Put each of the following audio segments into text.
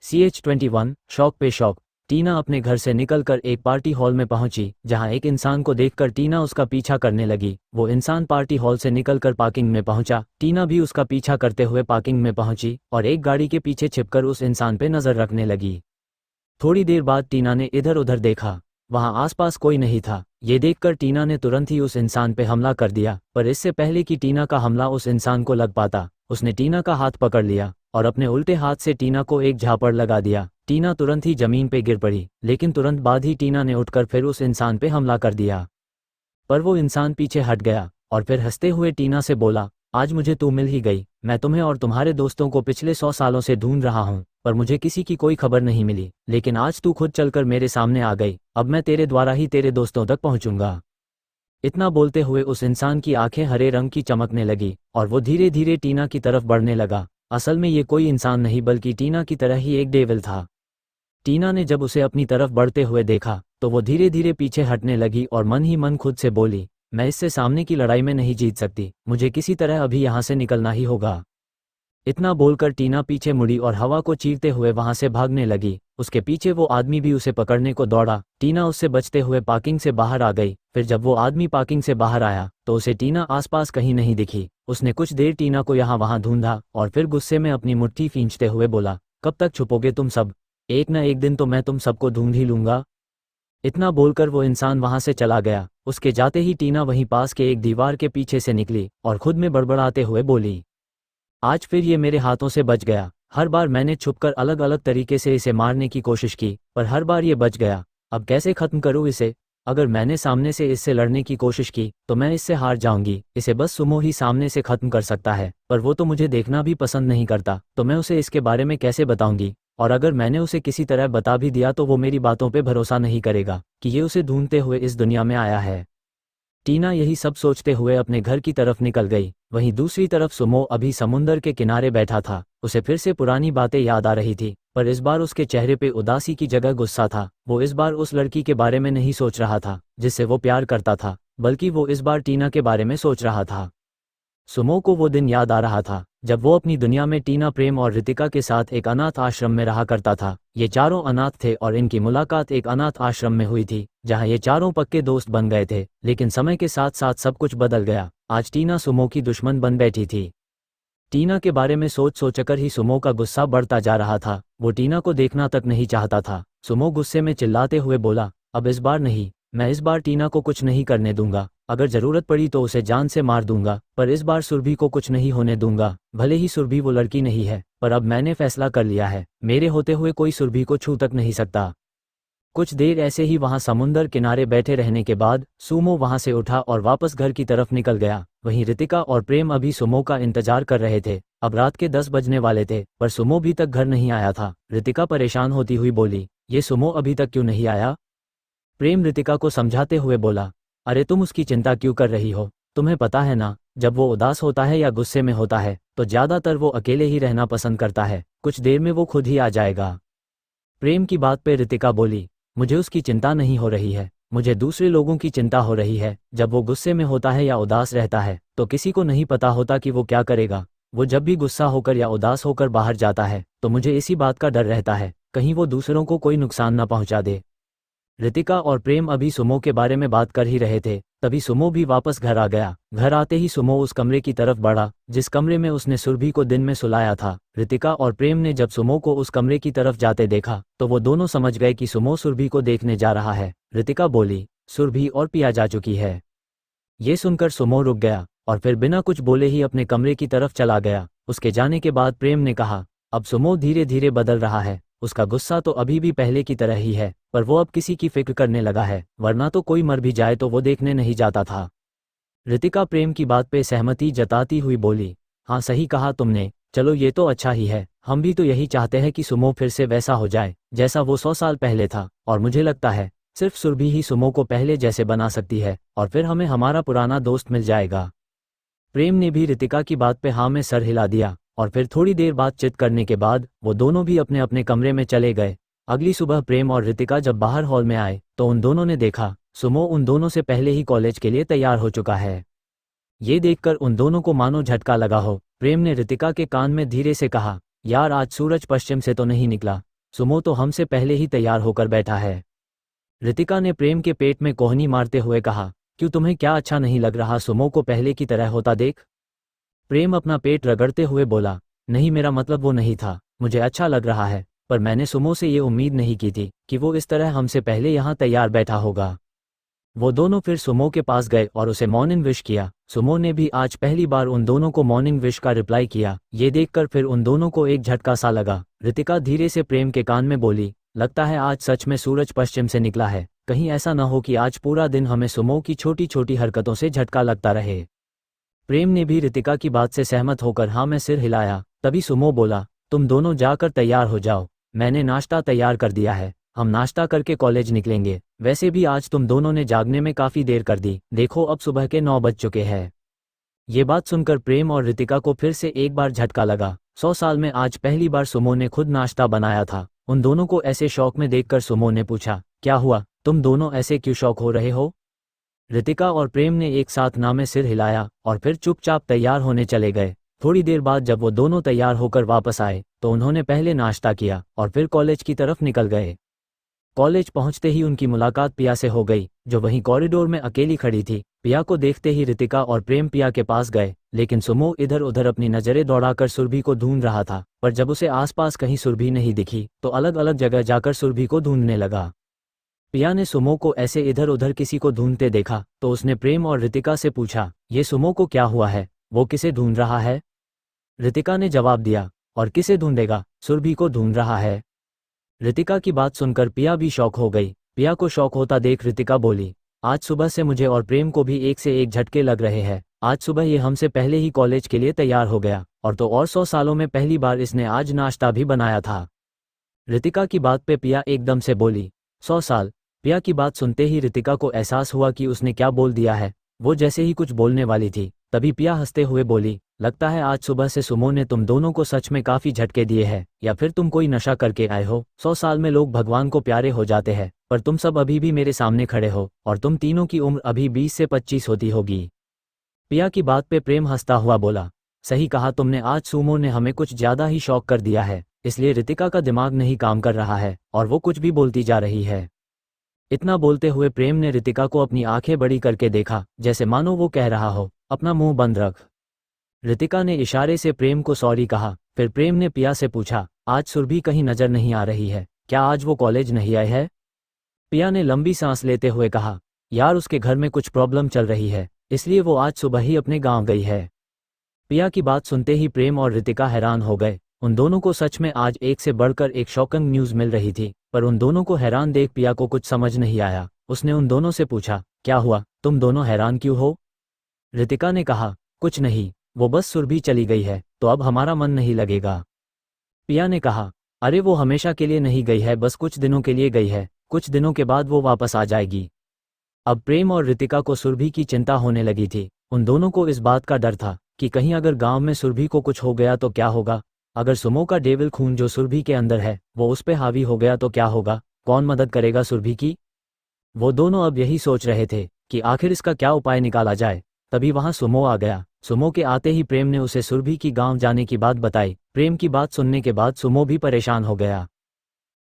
CH21 शौक पे शौक। टीना अपने घर से निकलकर एक पार्टी हॉल में पहुंची, जहां एक इंसान को देखकर टीना उसका पीछा करने लगी। वो इंसान पार्टी हॉल से निकलकर पार्किंग में पहुंचा। टीना भी उसका पीछा करते हुए पार्किंग में पहुंची और एक गाड़ी के पीछे छिपकर उस इंसान पे नजर रखने लगी। थोड़ी देर बाद टीना ने इधर उधर देखा, वहां आसपास कोई नहीं था। ये देखकर टीना ने तुरंत ही उस इंसान पे हमला कर दिया, पर इससे पहले कि टीना का हमला उस इंसान को लग पाता, उसने टीना का हाथ पकड़ लिया और अपने उल्टे हाथ से टीना को एक झापड़ लगा दिया। टीना तुरंत ही जमीन पे गिर पड़ी, लेकिन तुरंत बाद ही टीना ने उठकर फिर उस इंसान पे हमला कर दिया। पर वो इंसान पीछे हट गया और फिर हंसते हुए टीना से बोला, आज मुझे तू मिल ही गई। मैं तुम्हें और तुम्हारे दोस्तों को पिछले 100 सालों से ढूंढ रहा हूँ, पर मुझे किसी की कोई खबर नहीं मिली, लेकिन आज तू खुद चलकर मेरे सामने आ गई। अब मैं तेरे द्वारा ही तेरे दोस्तों तक पहुंचूंगा। इतना बोलते हुए उस इंसान की आंखें हरे रंग की चमकने लगी और वो धीरे धीरे टीना की तरफ बढ़ने लगा। असल में ये कोई इंसान नहीं बल्कि टीना की तरह ही एक डेविल था। टीना ने जब उसे अपनी तरफ बढ़ते हुए देखा तो वो धीरे धीरे पीछे हटने लगी और मन ही मन खुद से बोली, मैं इससे सामने की लड़ाई में नहीं जीत सकती, मुझे किसी तरह अभी यहाँ से निकलना ही होगा। इतना बोलकर टीना पीछे मुड़ी और हवा को चीरते हुए वहां से भागने लगी। उसके पीछे वो आदमी भी उसे पकड़ने को दौड़ा। टीना उससे बचते हुए पार्किंग से बाहर आ गई। फिर जब वो आदमी पार्किंग से बाहर आया तो उसे टीना आसपास कहीं नहीं दिखी। उसने कुछ देर टीना को यहाँ वहां ढूंढा और फिर गुस्से में अपनी मुट्ठी खींचते हुए बोला, कब तक छुपोगे तुम सब? एक न एक दिन तो मैं तुम सबको ढूंढ ही लूंगा। इतना बोलकर वो इंसान वहां से चला गया। उसके जाते ही टीना वहीं पास के एक दीवार के पीछे से निकली और खुद में बड़बड़ाते हुए बोली, आज फिर ये मेरे हाथों से बच गया। हर बार मैंने छुपकर अलग अलग तरीके से इसे मारने की कोशिश की, पर हर बार ये बच गया। अब कैसे खत्म करूं इसे? अगर मैंने सामने से इससे लड़ने की कोशिश की तो मैं इससे हार जाऊंगी। इसे बस सुमो ही सामने से खत्म कर सकता है, पर वो तो मुझे देखना भी पसंद नहीं करता, तो मैं उसे इसके बारे में कैसे बताऊंगी? और अगर मैंने उसे किसी तरह बता भी दिया तो वो मेरी बातों पे भरोसा नहीं करेगा कि ये उसे ढूंढते हुए इस दुनिया में आया है। टीना यही सब सोचते हुए अपने घर की तरफ निकल गई। वहीं दूसरी तरफ सुमो अभी समुंदर के किनारे बैठा था। उसे फिर से पुरानी बातें याद आ रही थी, पर इस बार उसके चेहरे पे उदासी की जगह गुस्सा था। वो इस बार उस लड़की के बारे में नहीं सोच रहा था जिससे वो प्यार करता था, बल्कि वो इस बार टीना के बारे में सोच रहा था। सुमो को वो दिन याद आ रहा था जब वो अपनी दुनिया में टीना, प्रेम और रितिका के साथ एक अनाथ आश्रम में रहा करता था। ये चारों अनाथ थे और इनकी मुलाकात एक अनाथ आश्रम में हुई थी, जहां ये चारों पक्के दोस्त बन गए थे। लेकिन समय के साथ साथ सब कुछ बदल गया। आज टीना सुमो की दुश्मन बन बैठी थी। टीना के बारे में सोच सोचकर ही सुमो का गुस्सा बढ़ता जा रहा था। वो टीना को देखना तक नहीं चाहता था। सुमो गुस्से में चिल्लाते हुए बोला, अब इस बार नहीं, मैं इस बार टीना को कुछ नहीं करने दूंगा। अगर जरूरत पड़ी तो उसे जान से मार दूंगा, पर इस बार सुरभि को कुछ नहीं होने दूंगा। भले ही सुरभि वो लड़की नहीं है, पर अब मैंने फैसला कर लिया है, मेरे होते हुए कोई सुरभि को छू तक नहीं सकता। कुछ देर ऐसे ही वहां समुंदर किनारे बैठे रहने के बाद सुमो वहां से उठा और वापस घर की तरफ निकल गया। वहीं रितिका और प्रेम अभी सुमो का इंतजार कर रहे थे। अब रात के 10 बजने वाले थे, पर सुमो भी तक घर नहीं आया था। रितिका परेशान होती हुई बोली, ये सुमो अभी तक क्यों नहीं आया? प्रेम रितिका को समझाते हुए बोला, अरे तुम उसकी चिंता क्यों कर रही हो? तुम्हें पता है ना, जब वो उदास होता है या गुस्से में होता है तो ज्यादातर वो अकेले ही रहना पसंद करता है। कुछ देर में वो खुद ही आ जाएगा। प्रेम की बात पे रितिका बोली, मुझे उसकी चिंता नहीं हो रही है, मुझे दूसरे लोगों की चिंता हो रही है। जब वो गुस्से में होता है या उदास रहता है तो किसी को नहीं पता होता कि वो क्या करेगा। वो जब भी गुस्सा होकर या उदास होकर बाहर जाता है तो मुझे इसी बात का डर रहता है, कहीं वो दूसरों को कोई नुकसान न पहुंचा दे। रितिका और प्रेम अभी सुमो के बारे में बात कर ही रहे थे, तभी सुमो भी वापस घर आ गया। घर आते ही सुमो उस कमरे की तरफ बढ़ा जिस कमरे में उसने सुरभि को दिन में सुलाया था। रितिका और प्रेम ने जब सुमो को उस कमरे की तरफ जाते देखा तो वो दोनों समझ गए कि सुमो सुरभि को देखने जा रहा है। रितिका बोली, सुरभि और पिया जा चुकी है। ये सुनकर सुमो रुक गया और फिर बिना कुछ बोले ही अपने कमरे की तरफ चला गया। उसके जाने के बाद प्रेम ने कहा, अब सुमो धीरे धीरे बदल रहा है। उसका गुस्सा तो अभी भी पहले की तरह ही है, पर वो अब किसी की फिक्र करने लगा है, वरना तो कोई मर भी जाए तो वो देखने नहीं जाता था। रितिका प्रेम की बात पे सहमति जताती हुई बोली, हाँ सही कहा तुमने, चलो ये तो अच्छा ही है। हम भी तो यही चाहते हैं कि सुमो फिर से वैसा हो जाए जैसा वो 100 साल पहले था, और मुझे लगता है सिर्फ सुरभि ही सुमो को पहले जैसे बना सकती है और फिर हमें हमारा पुराना दोस्त मिल जाएगा। प्रेम ने भी रितिका की बात पे हाँ में सर हिला दिया और फिर थोड़ी देर बातचीत करने के बाद वो दोनों भी अपने अपने कमरे में चले गए। अगली सुबह प्रेम और रितिका जब बाहर हॉल में आए तो उन दोनों ने देखा सुमो उन दोनों से पहले ही कॉलेज के लिए तैयार हो चुका है। ये देखकर उन दोनों को मानो झटका लगा हो। प्रेम ने रितिका के कान में धीरे से कहा, यार आज सूरज पश्चिम से तो नहीं निकला? सुमो तो हमसे पहले ही तैयार होकर बैठा है। रितिका ने प्रेम के पेट में कोहनी मारते हुए कहा, क्यों तुम्हें क्या अच्छा नहीं लग रहा सुमो को पहले की तरह होता देख? प्रेम अपना पेट रगड़ते हुए बोला, नहीं मेरा मतलब वो नहीं था, मुझे अच्छा लग रहा है, पर मैंने सुमो से ये उम्मीद नहीं की थी कि वो इस तरह हमसे पहले यहाँ तैयार बैठा होगा। वो दोनों फिर सुमो के पास गए और उसे मॉर्निंग विश किया। सुमो ने भी आज पहली बार उन दोनों को मॉर्निंग विश का रिप्लाई किया। ये देखकर फिर उन दोनों को एक झटका सा लगा। रितिका धीरे से प्रेम के कान में बोली, लगता है आज सच में सूरज पश्चिम से निकला है, कहीं ऐसा न हो कि आज पूरा दिन हमें सुमो की छोटी छोटी हरकतों से झटका लगता रहे। प्रेम ने भी रितिका की बात से सहमत होकर हाँ में सिर हिलाया। तभी सुमो बोला, तुम दोनों जाकर तैयार हो जाओ, मैंने नाश्ता तैयार कर दिया है, हम नाश्ता करके कॉलेज निकलेंगे। वैसे भी आज तुम दोनों ने जागने में काफ़ी देर कर दी, देखो अब सुबह के 9 बज चुके हैं। ये बात सुनकर प्रेम और रितिका को फिर से एक बार झटका लगा। 100 साल में आज पहली बार सुमो ने खुद नाश्ता बनाया था। उन दोनों को ऐसे शौक में देखकर सुमो ने पूछा, क्या हुआ, तुम दोनों ऐसे क्यों शौक हो रहे हो? रितिका और प्रेम ने एक साथ ना में सिर हिलाया और फिर चुपचाप तैयार होने चले गए। थोड़ी देर बाद जब वो दोनों तैयार होकर वापस आए तो उन्होंने पहले नाश्ता किया और फिर कॉलेज की तरफ निकल गए। कॉलेज पहुंचते ही उनकी मुलाकात पिया से हो गई, जो वहीं कॉरिडोर में अकेली खड़ी थी। पिया को देखते ही रितिका और प्रेम पिया के पास गए, लेकिन सुमो इधर उधर अपनी नजरें दौड़ाकर सुरभि को ढूंढ रहा था। पर जब उसे आसपास कहीं सुरभि नहीं दिखी तो अलग अलग जगह जाकर सुरभि को ढूंढने लगा। पिया ने सुमो को ऐसे इधर उधर किसी को ढूंढते देखा तो उसने प्रेम और रितिका से पूछा, ये सुमो को क्या हुआ है, वो किसे ढूंढ रहा है? रितिका ने जवाब दिया, और किसे ढूंढेगा, सुरभि को ढूंढ रहा है। रितिका की बात सुनकर पिया भी शौक हो गई। पिया को शौक होता देख रितिका बोली, आज सुबह से मुझे और प्रेम को भी एक से एक झटके लग रहे हैं। आज सुबह ये हमसे पहले ही कॉलेज के लिए तैयार हो गया, और तो और 100 सालों में पहली बार इसने आज नाश्ता भी बनाया था। रितिका की बात पे पिया एकदम से बोली, 100 साल? पिया की बात सुनते ही रितिका को एहसास हुआ कि उसने क्या बोल दिया है। वो जैसे ही कुछ बोलने वाली थी तभी पिया हंसते हुए बोली, लगता है आज सुबह से सुमो ने तुम दोनों को सच में काफी झटके दिए हैं, या फिर तुम कोई नशा करके आए हो। 100 साल में लोग भगवान को प्यारे हो जाते हैं, पर तुम सब अभी भी मेरे सामने खड़े हो और तुम तीनों की उम्र अभी 20 से 25 होती होगी। पिया की बात पे प्रेम हंसता हुआ बोला, सही कहा तुमने, आज सुमो ने हमें कुछ ज्यादा ही शौक कर दिया है, इसलिए रितिका का दिमाग नहीं काम कर रहा है और वो कुछ भी बोलती जा रही है। इतना बोलते हुए प्रेम ने रितिका को अपनी आंखें बड़ी करके देखा, जैसे मानो वो कह रहा हो, अपना मुंह बंद रख। रितिका ने इशारे से प्रेम को सॉरी कहा। फिर प्रेम ने पिया से पूछा, आज सुरभि कहीं नजर नहीं आ रही है, क्या आज वो कॉलेज नहीं आए है? पिया ने लंबी सांस लेते हुए कहा, यार उसके घर में कुछ प्रॉब्लम चल रही है, इसलिए वो आज सुबह ही अपने गांव गई है। पिया की बात सुनते ही प्रेम और रितिका हैरान हो गए। उन दोनों को सच में आज एक से बढ़कर एक शॉकिंग न्यूज़ मिल रही थी, पर उन दोनों को हैरान देख पिया को कुछ समझ नहीं आया। उसने उन दोनों से पूछा, क्या हुआ, तुम दोनों हैरान क्यों हो? रितिका ने कहा, कुछ नहीं, वो बस सुरभि चली गई है तो अब हमारा मन नहीं लगेगा। पिया ने कहा, अरे वो हमेशा के लिए नहीं गई है, बस कुछ दिनों के लिए गई है, कुछ दिनों के बाद वो वापस आ जाएगी। अब प्रेम और रितिका को सुरभि की चिंता होने लगी थी। उन दोनों को इस बात का डर था कि कहीं अगर गांव में सुरभि को कुछ हो गया तो क्या होगा। अगर सुमो का डेविल खून जो सुरभि के अंदर है वो उस पे हावी हो गया तो क्या होगा, कौन मदद करेगा सुरभि की? वो दोनों अब यही सोच रहे थे कि आखिर इसका क्या उपाय निकाला जाए। तभी वहां सुमो आ गया। सुमो के आते ही प्रेम ने उसे सुरभि की गांव जाने की बात बताई। प्रेम की बात सुनने के बाद सुमो भी परेशान हो गया।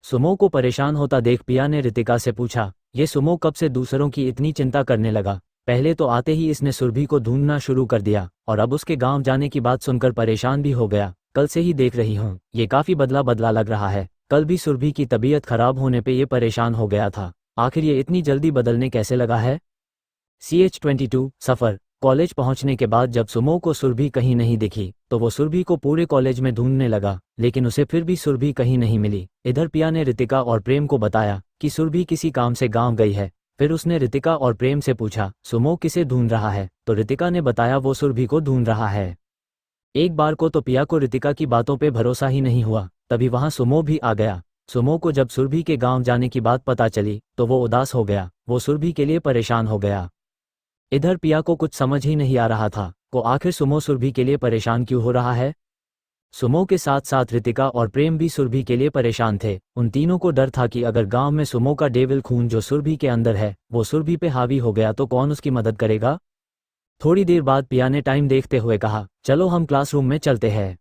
सुमो को परेशान होता देख पिया ने रितिका से पूछा, ये सुमो कब से दूसरों की इतनी चिंता करने लगा? पहले तो आते ही इसने सुरभि को ढूंढना शुरू कर दिया और अब उसके गांव जाने की बात सुनकर परेशान भी हो गया। कल से ही देख रही हूँ, ये काफी बदला बदला लग रहा है। कल भी सुरभि की तबीयत खराब होने पे ये परेशान हो गया था, आखिर ये इतनी जल्दी बदलने कैसे लगा है? CH22 सफर। कॉलेज पहुंचने के बाद जब सुमो को सुरभि कहीं नहीं दिखी तो वो सुरभि को पूरे कॉलेज में ढूंढने लगा, लेकिन उसे फिर भी सुरभि कहीं नहीं मिली। इधर पिया ने रितिका और प्रेम को बताया कि सुरभि किसी काम से गांव गई है। फिर उसने रितिका और प्रेम से पूछा, सुमो किसे ढूंढ रहा है? तो रितिका ने बताया वो सुरभि को ढूंढ रहा है। एक बार को तो पिया को रितिका की बातों पे भरोसा ही नहीं हुआ। तभी वहां सुमो भी आ गया। सुमो को जब सुरभि के गांव जाने की बात पता चली तो वो उदास हो गया, वो सुरभि के लिए परेशान हो गया। इधर पिया को कुछ समझ ही नहीं आ रहा था को आखिर सुमो सुरभि के लिए परेशान क्यों हो रहा है। सुमो के साथ साथ रितिका और प्रेम भी सुरभि के लिए परेशान थे। उन तीनों को डर था कि अगर गांव में सुमो का डेविल खून जो सुरभि के अंदर है वो सुरभि पे हावी हो गया तो कौन उसकी मदद करेगा। थोड़ी देर बाद पिया ने टाइम देखते हुए कहा, चलो हम क्लासरूम में चलते हैं।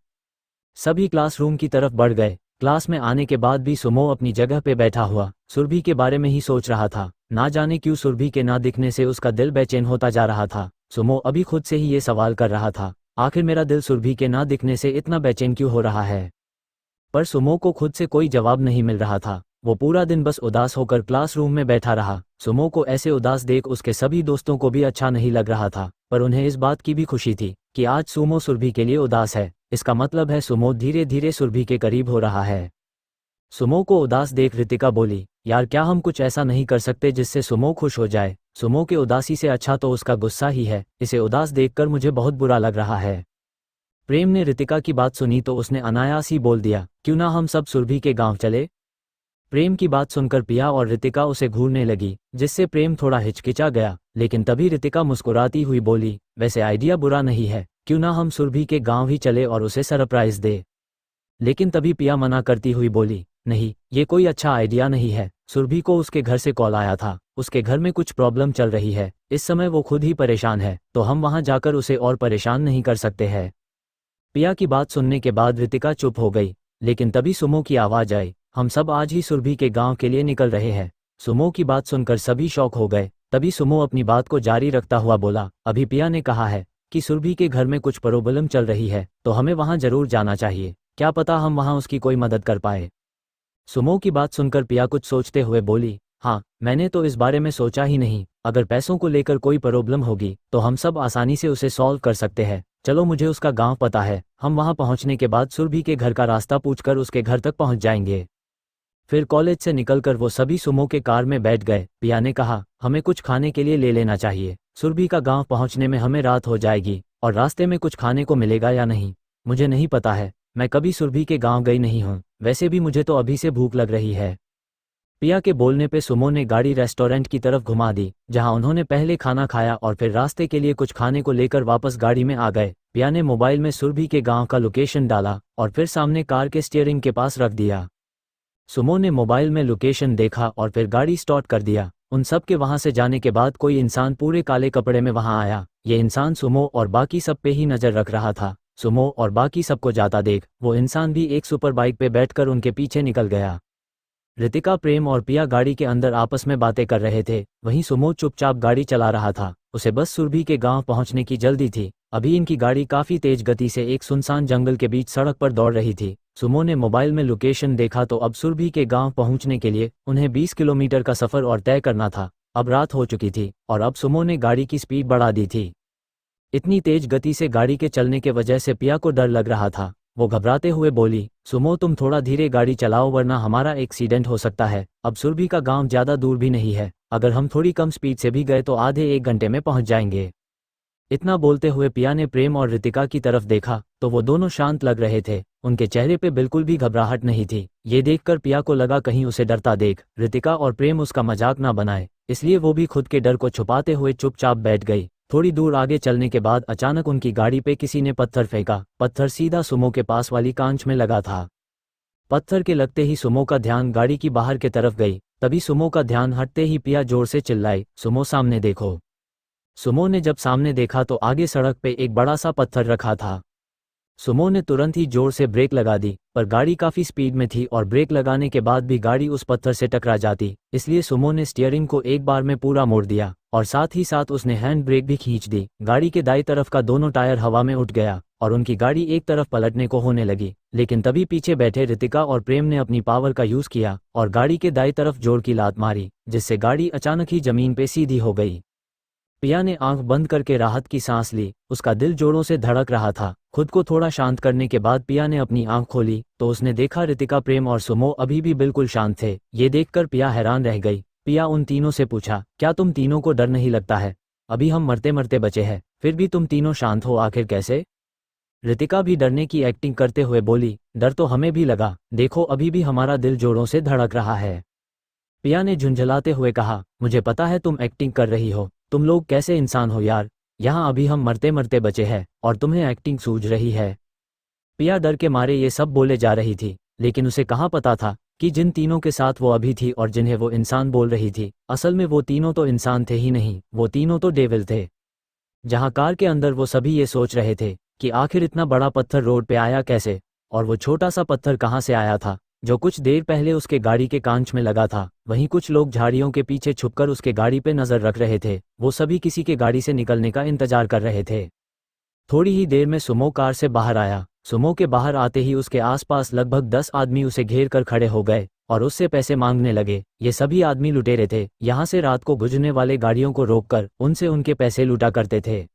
सभी क्लासरूम की तरफ बढ़ गए। क्लास में आने के बाद भी सुमो अपनी जगह पे बैठा हुआ सुरभि के बारे में ही सोच रहा था। ना जाने क्यों सुरभि के ना दिखने से उसका दिल बेचैन होता जा रहा था। सुमो अभी खुद से ही ये सवाल कर रहा था, आखिर मेरा दिल सुरभि के ना दिखने से इतना बेचैन क्यों हो रहा है। पर सुमो को खुद से कोई जवाब नहीं मिल रहा था। वो पूरा दिन बस उदास होकर क्लासरूम में बैठा रहा। सुमो को ऐसे उदास देख उसके सभी दोस्तों को भी अच्छा नहीं लग रहा था, पर उन्हें इस बात की भी खुशी थी कि आज सुमो सुरभि के लिए उदास है। इसका मतलब है सुमो धीरे धीरे सुरभि के करीब हो रहा है। सुमो को उदास देख रितिका बोली, यार क्या हम कुछ ऐसा नहीं कर सकते जिससे सुमो खुश हो जाए। सुमो के उदासी से अच्छा तो उसका गुस्सा ही है। इसे उदास देखकर मुझे बहुत बुरा लग रहा है। प्रेम ने रितिका की बात सुनी तो उसने अनायास ही बोल दिया, क्यों ना हम सब सुरभि के गांव चले। प्रेम की बात सुनकर पिया और रितिका उसे घूरने लगी, जिससे प्रेम थोड़ा हिचकिचा गया। लेकिन तभी रितिका मुस्कुराती हुई बोली, वैसे आइडिया बुरा नहीं है, क्यों ना हम सुरभि के गांव ही चले और उसे सरप्राइज दे। लेकिन तभी पिया मना करती हुई बोली, नहीं, ये कोई अच्छा आइडिया नहीं है। सुरभि को उसके घर से कॉल आया था, उसके घर में कुछ प्रॉब्लम चल रही है। इस समय वो खुद ही परेशान है, तो हम वहां जाकर उसे और परेशान नहीं कर सकते हैं। पिया की बात सुनने के बाद रितिका चुप हो गई। लेकिन तभी सुमो की आवाज आई, हम सब आज ही सुरभि के गांव के लिए निकल रहे हैं। सुमो की बात सुनकर सभी शॉक हो गए। तभी सुमो अपनी बात को जारी रखता हुआ बोला, अभी पिया ने कहा है कि सुरभि के घर में कुछ प्रॉब्लम चल रही है, तो हमें वहां जरूर जाना चाहिए। क्या पता हम वहां उसकी कोई मदद कर पाए। सुमो की बात सुनकर पिया कुछ सोचते हुए बोली, हाँ, मैंने तो इस बारे में सोचा ही नहीं। अगर पैसों को लेकर कोई प्रॉब्लम होगी तो हम सब आसानी से उसे सॉल्व कर सकते हैं। चलो, मुझे उसका गांव पता है। हम वहां पहुंचने के बाद सुरभि के घर का रास्ता पूछकर उसके घर तक पहुंच जाएंगे। फिर कॉलेज से निकलकर वो सभी सुमो के कार में बैठ गए। पिया ने कहा, हमें कुछ खाने के लिए ले लेना चाहिए। सुरभि का गांव पहुंचने में हमें रात हो जाएगी, और रास्ते में कुछ खाने को मिलेगा या नहीं मुझे नहीं पता है। मैं कभी सुरभि के गांव गई नहीं हूं। वैसे भी मुझे तो अभी से भूख लग रही है। पिया के बोलने पे सुमो ने गाड़ी रेस्टोरेंट की तरफ घुमा दी, जहां उन्होंने पहले खाना खाया और फिर रास्ते के लिए कुछ खाने को लेकर वापस गाड़ी में आ गए। पिया ने मोबाइल में सुरभि के गांव का लोकेशन डाला और फिर सामने कार के स्टीयरिंग के पास रख दिया। सुमो ने मोबाइल में लोकेशन देखा और फिर गाड़ी स्टार्ट कर दिया। उन सब के वहां से जाने के बाद कोई इंसान पूरे काले कपड़े में वहां आया। ये इंसान सुमो और बाकी सब पे ही नजर रख रहा था। सुमो और बाकी सबको जाता देख वो इंसान भी एक सुपर बाइक पे बैठकर उनके पीछे निकल गया। रितिका, प्रेम और पिया गाड़ी के अंदर आपस में बातें कर रहे थे। वहीं सुमो चुपचाप गाड़ी चला रहा था। उसे बस सुरभि के गांव पहुंचने की जल्दी थी। अभी इनकी गाड़ी काफी तेज गति से एक सुनसान जंगल के बीच सड़क पर दौड़ रही थी। सुमो ने मोबाइल में लोकेशन देखा तो अब सुरभि के गांव पहुंचने के लिए उन्हें 20 किलोमीटर का सफर और तय करना था। अब रात हो चुकी थी और अब सुमो ने गाड़ी की स्पीड बढ़ा दी थी। इतनी तेज गति से गाड़ी के चलने के वजह से पिया को डर लग रहा था। वो घबराते हुए बोली, सुमो तुम थोड़ा धीरे गाड़ी चलाओ वरना हमारा एक्सीडेंट हो सकता है। अब सुरभि का गांव ज्यादा दूर भी नहीं है, अगर हम थोड़ी कम स्पीड से भी गए तो आधे एक घंटे में पहुंच जाएंगे। इतना बोलते हुए पिया ने प्रेम और रितिका की तरफ देखा तो वो दोनों शांत लग रहे थे। उनके चेहरे पे बिल्कुल भी घबराहट नहीं थी। ये देखकर पिया को लगा कहीं उसे डरता देख रितिका और प्रेम उसका मजाक ना बनाए, इसलिए वो भी खुद के डर को छुपाते हुए चुपचाप बैठ गई। थोड़ी दूर आगे चलने के बाद अचानक उनकी गाड़ी पे किसी ने पत्थर फेंका। पत्थर सीधा सुमो के पास वाली कांच में लगा था। पत्थर के लगते ही सुमो का ध्यान गाड़ी की बाहर के तरफ गई। तभी सुमो का ध्यान हटते ही पिया जोर से चिल्लाई, सुमो सामने देखो। सुमो ने जब सामने देखा तो आगे सड़क पे एक बड़ा सा पत्थर रखा था। सुमो ने तुरंत ही जोर से ब्रेक लगा दी, पर गाड़ी काफी स्पीड में थी और ब्रेक लगाने के बाद भी गाड़ी उस पत्थर से टकरा जाती। इसलिए सुमो ने स्टीयरिंग को एक बार में पूरा मोड़ दिया और साथ ही साथ उसने हैंड ब्रेक भी खींच दी। गाड़ी के दाईं तरफ का दोनों टायर हवा में उठ गया और उनकी गाड़ी एक तरफ पलटने को होने लगी। लेकिन तभी पीछे बैठे रितिका और प्रेम ने अपनी पावर का यूज किया और गाड़ी के दाईं तरफ जोर की लात मारी, जिससे गाड़ी अचानक ही जमीन पे सीधी हो गई। पिया ने आंख बंद करके राहत की सांस ली। उसका दिल जोरों से धड़क रहा था। खुद को थोड़ा शांत करने के बाद पिया ने अपनी आंख खोली तो उसने देखा रितिका, प्रेम और सुमो अभी भी बिल्कुल शांत थे। ये देखकर पिया हैरान रह गई। पिया उन तीनों से पूछा, क्या तुम तीनों को डर नहीं लगता है? अभी हम मरते मरते बचे हैं, फिर भी तुम तीनों शांत हो, आखिर कैसे? रितिका भी डरने की एक्टिंग करते हुए बोली, डर तो हमें भी लगा, देखो अभी भी हमारा दिल जोरों से धड़क रहा है। पिया ने झुंझलाते हुए कहा, मुझे पता है तुम एक्टिंग कर रही हो, तुम लोग कैसे इंसान हो यार। यहाँ अभी हम मरते मरते बचे हैं और तुम्हें एक्टिंग सूझ रही है। पिया डर के मारे ये सब बोले जा रही थी, लेकिन उसे कहाँ पता था कि जिन तीनों के साथ वो अभी थी और जिन्हें वो इंसान बोल रही थी, असल में वो तीनों तो इंसान थे ही नहीं, वो तीनों तो डेविल थे। जहाँ कार के अंदर वो सभी ये सोच रहे थे कि आखिर इतना बड़ा पत्थर रोड पे आया कैसे, और वो छोटा सा पत्थर कहाँ से आया था जो कुछ देर पहले उसके गाड़ी के कांच में लगा था। वहीं कुछ लोग झाड़ियों के पीछे छुपकर उसके गाड़ी पे नजर रख रहे थे। वो सभी किसी के गाड़ी से निकलने का इंतजार कर रहे थे। थोड़ी ही देर में सुमो कार से बाहर आया। सुमो के बाहर आते ही उसके आसपास लगभग 10 आदमी उसे घेर कर खड़े हो गए और उससे पैसे मांगने लगे। ये सभी आदमी लुटेरे थे, यहाँ से रात को गुजरने वाले गाड़ियों को रोककर उनसे उनके पैसे लूटा करते थे।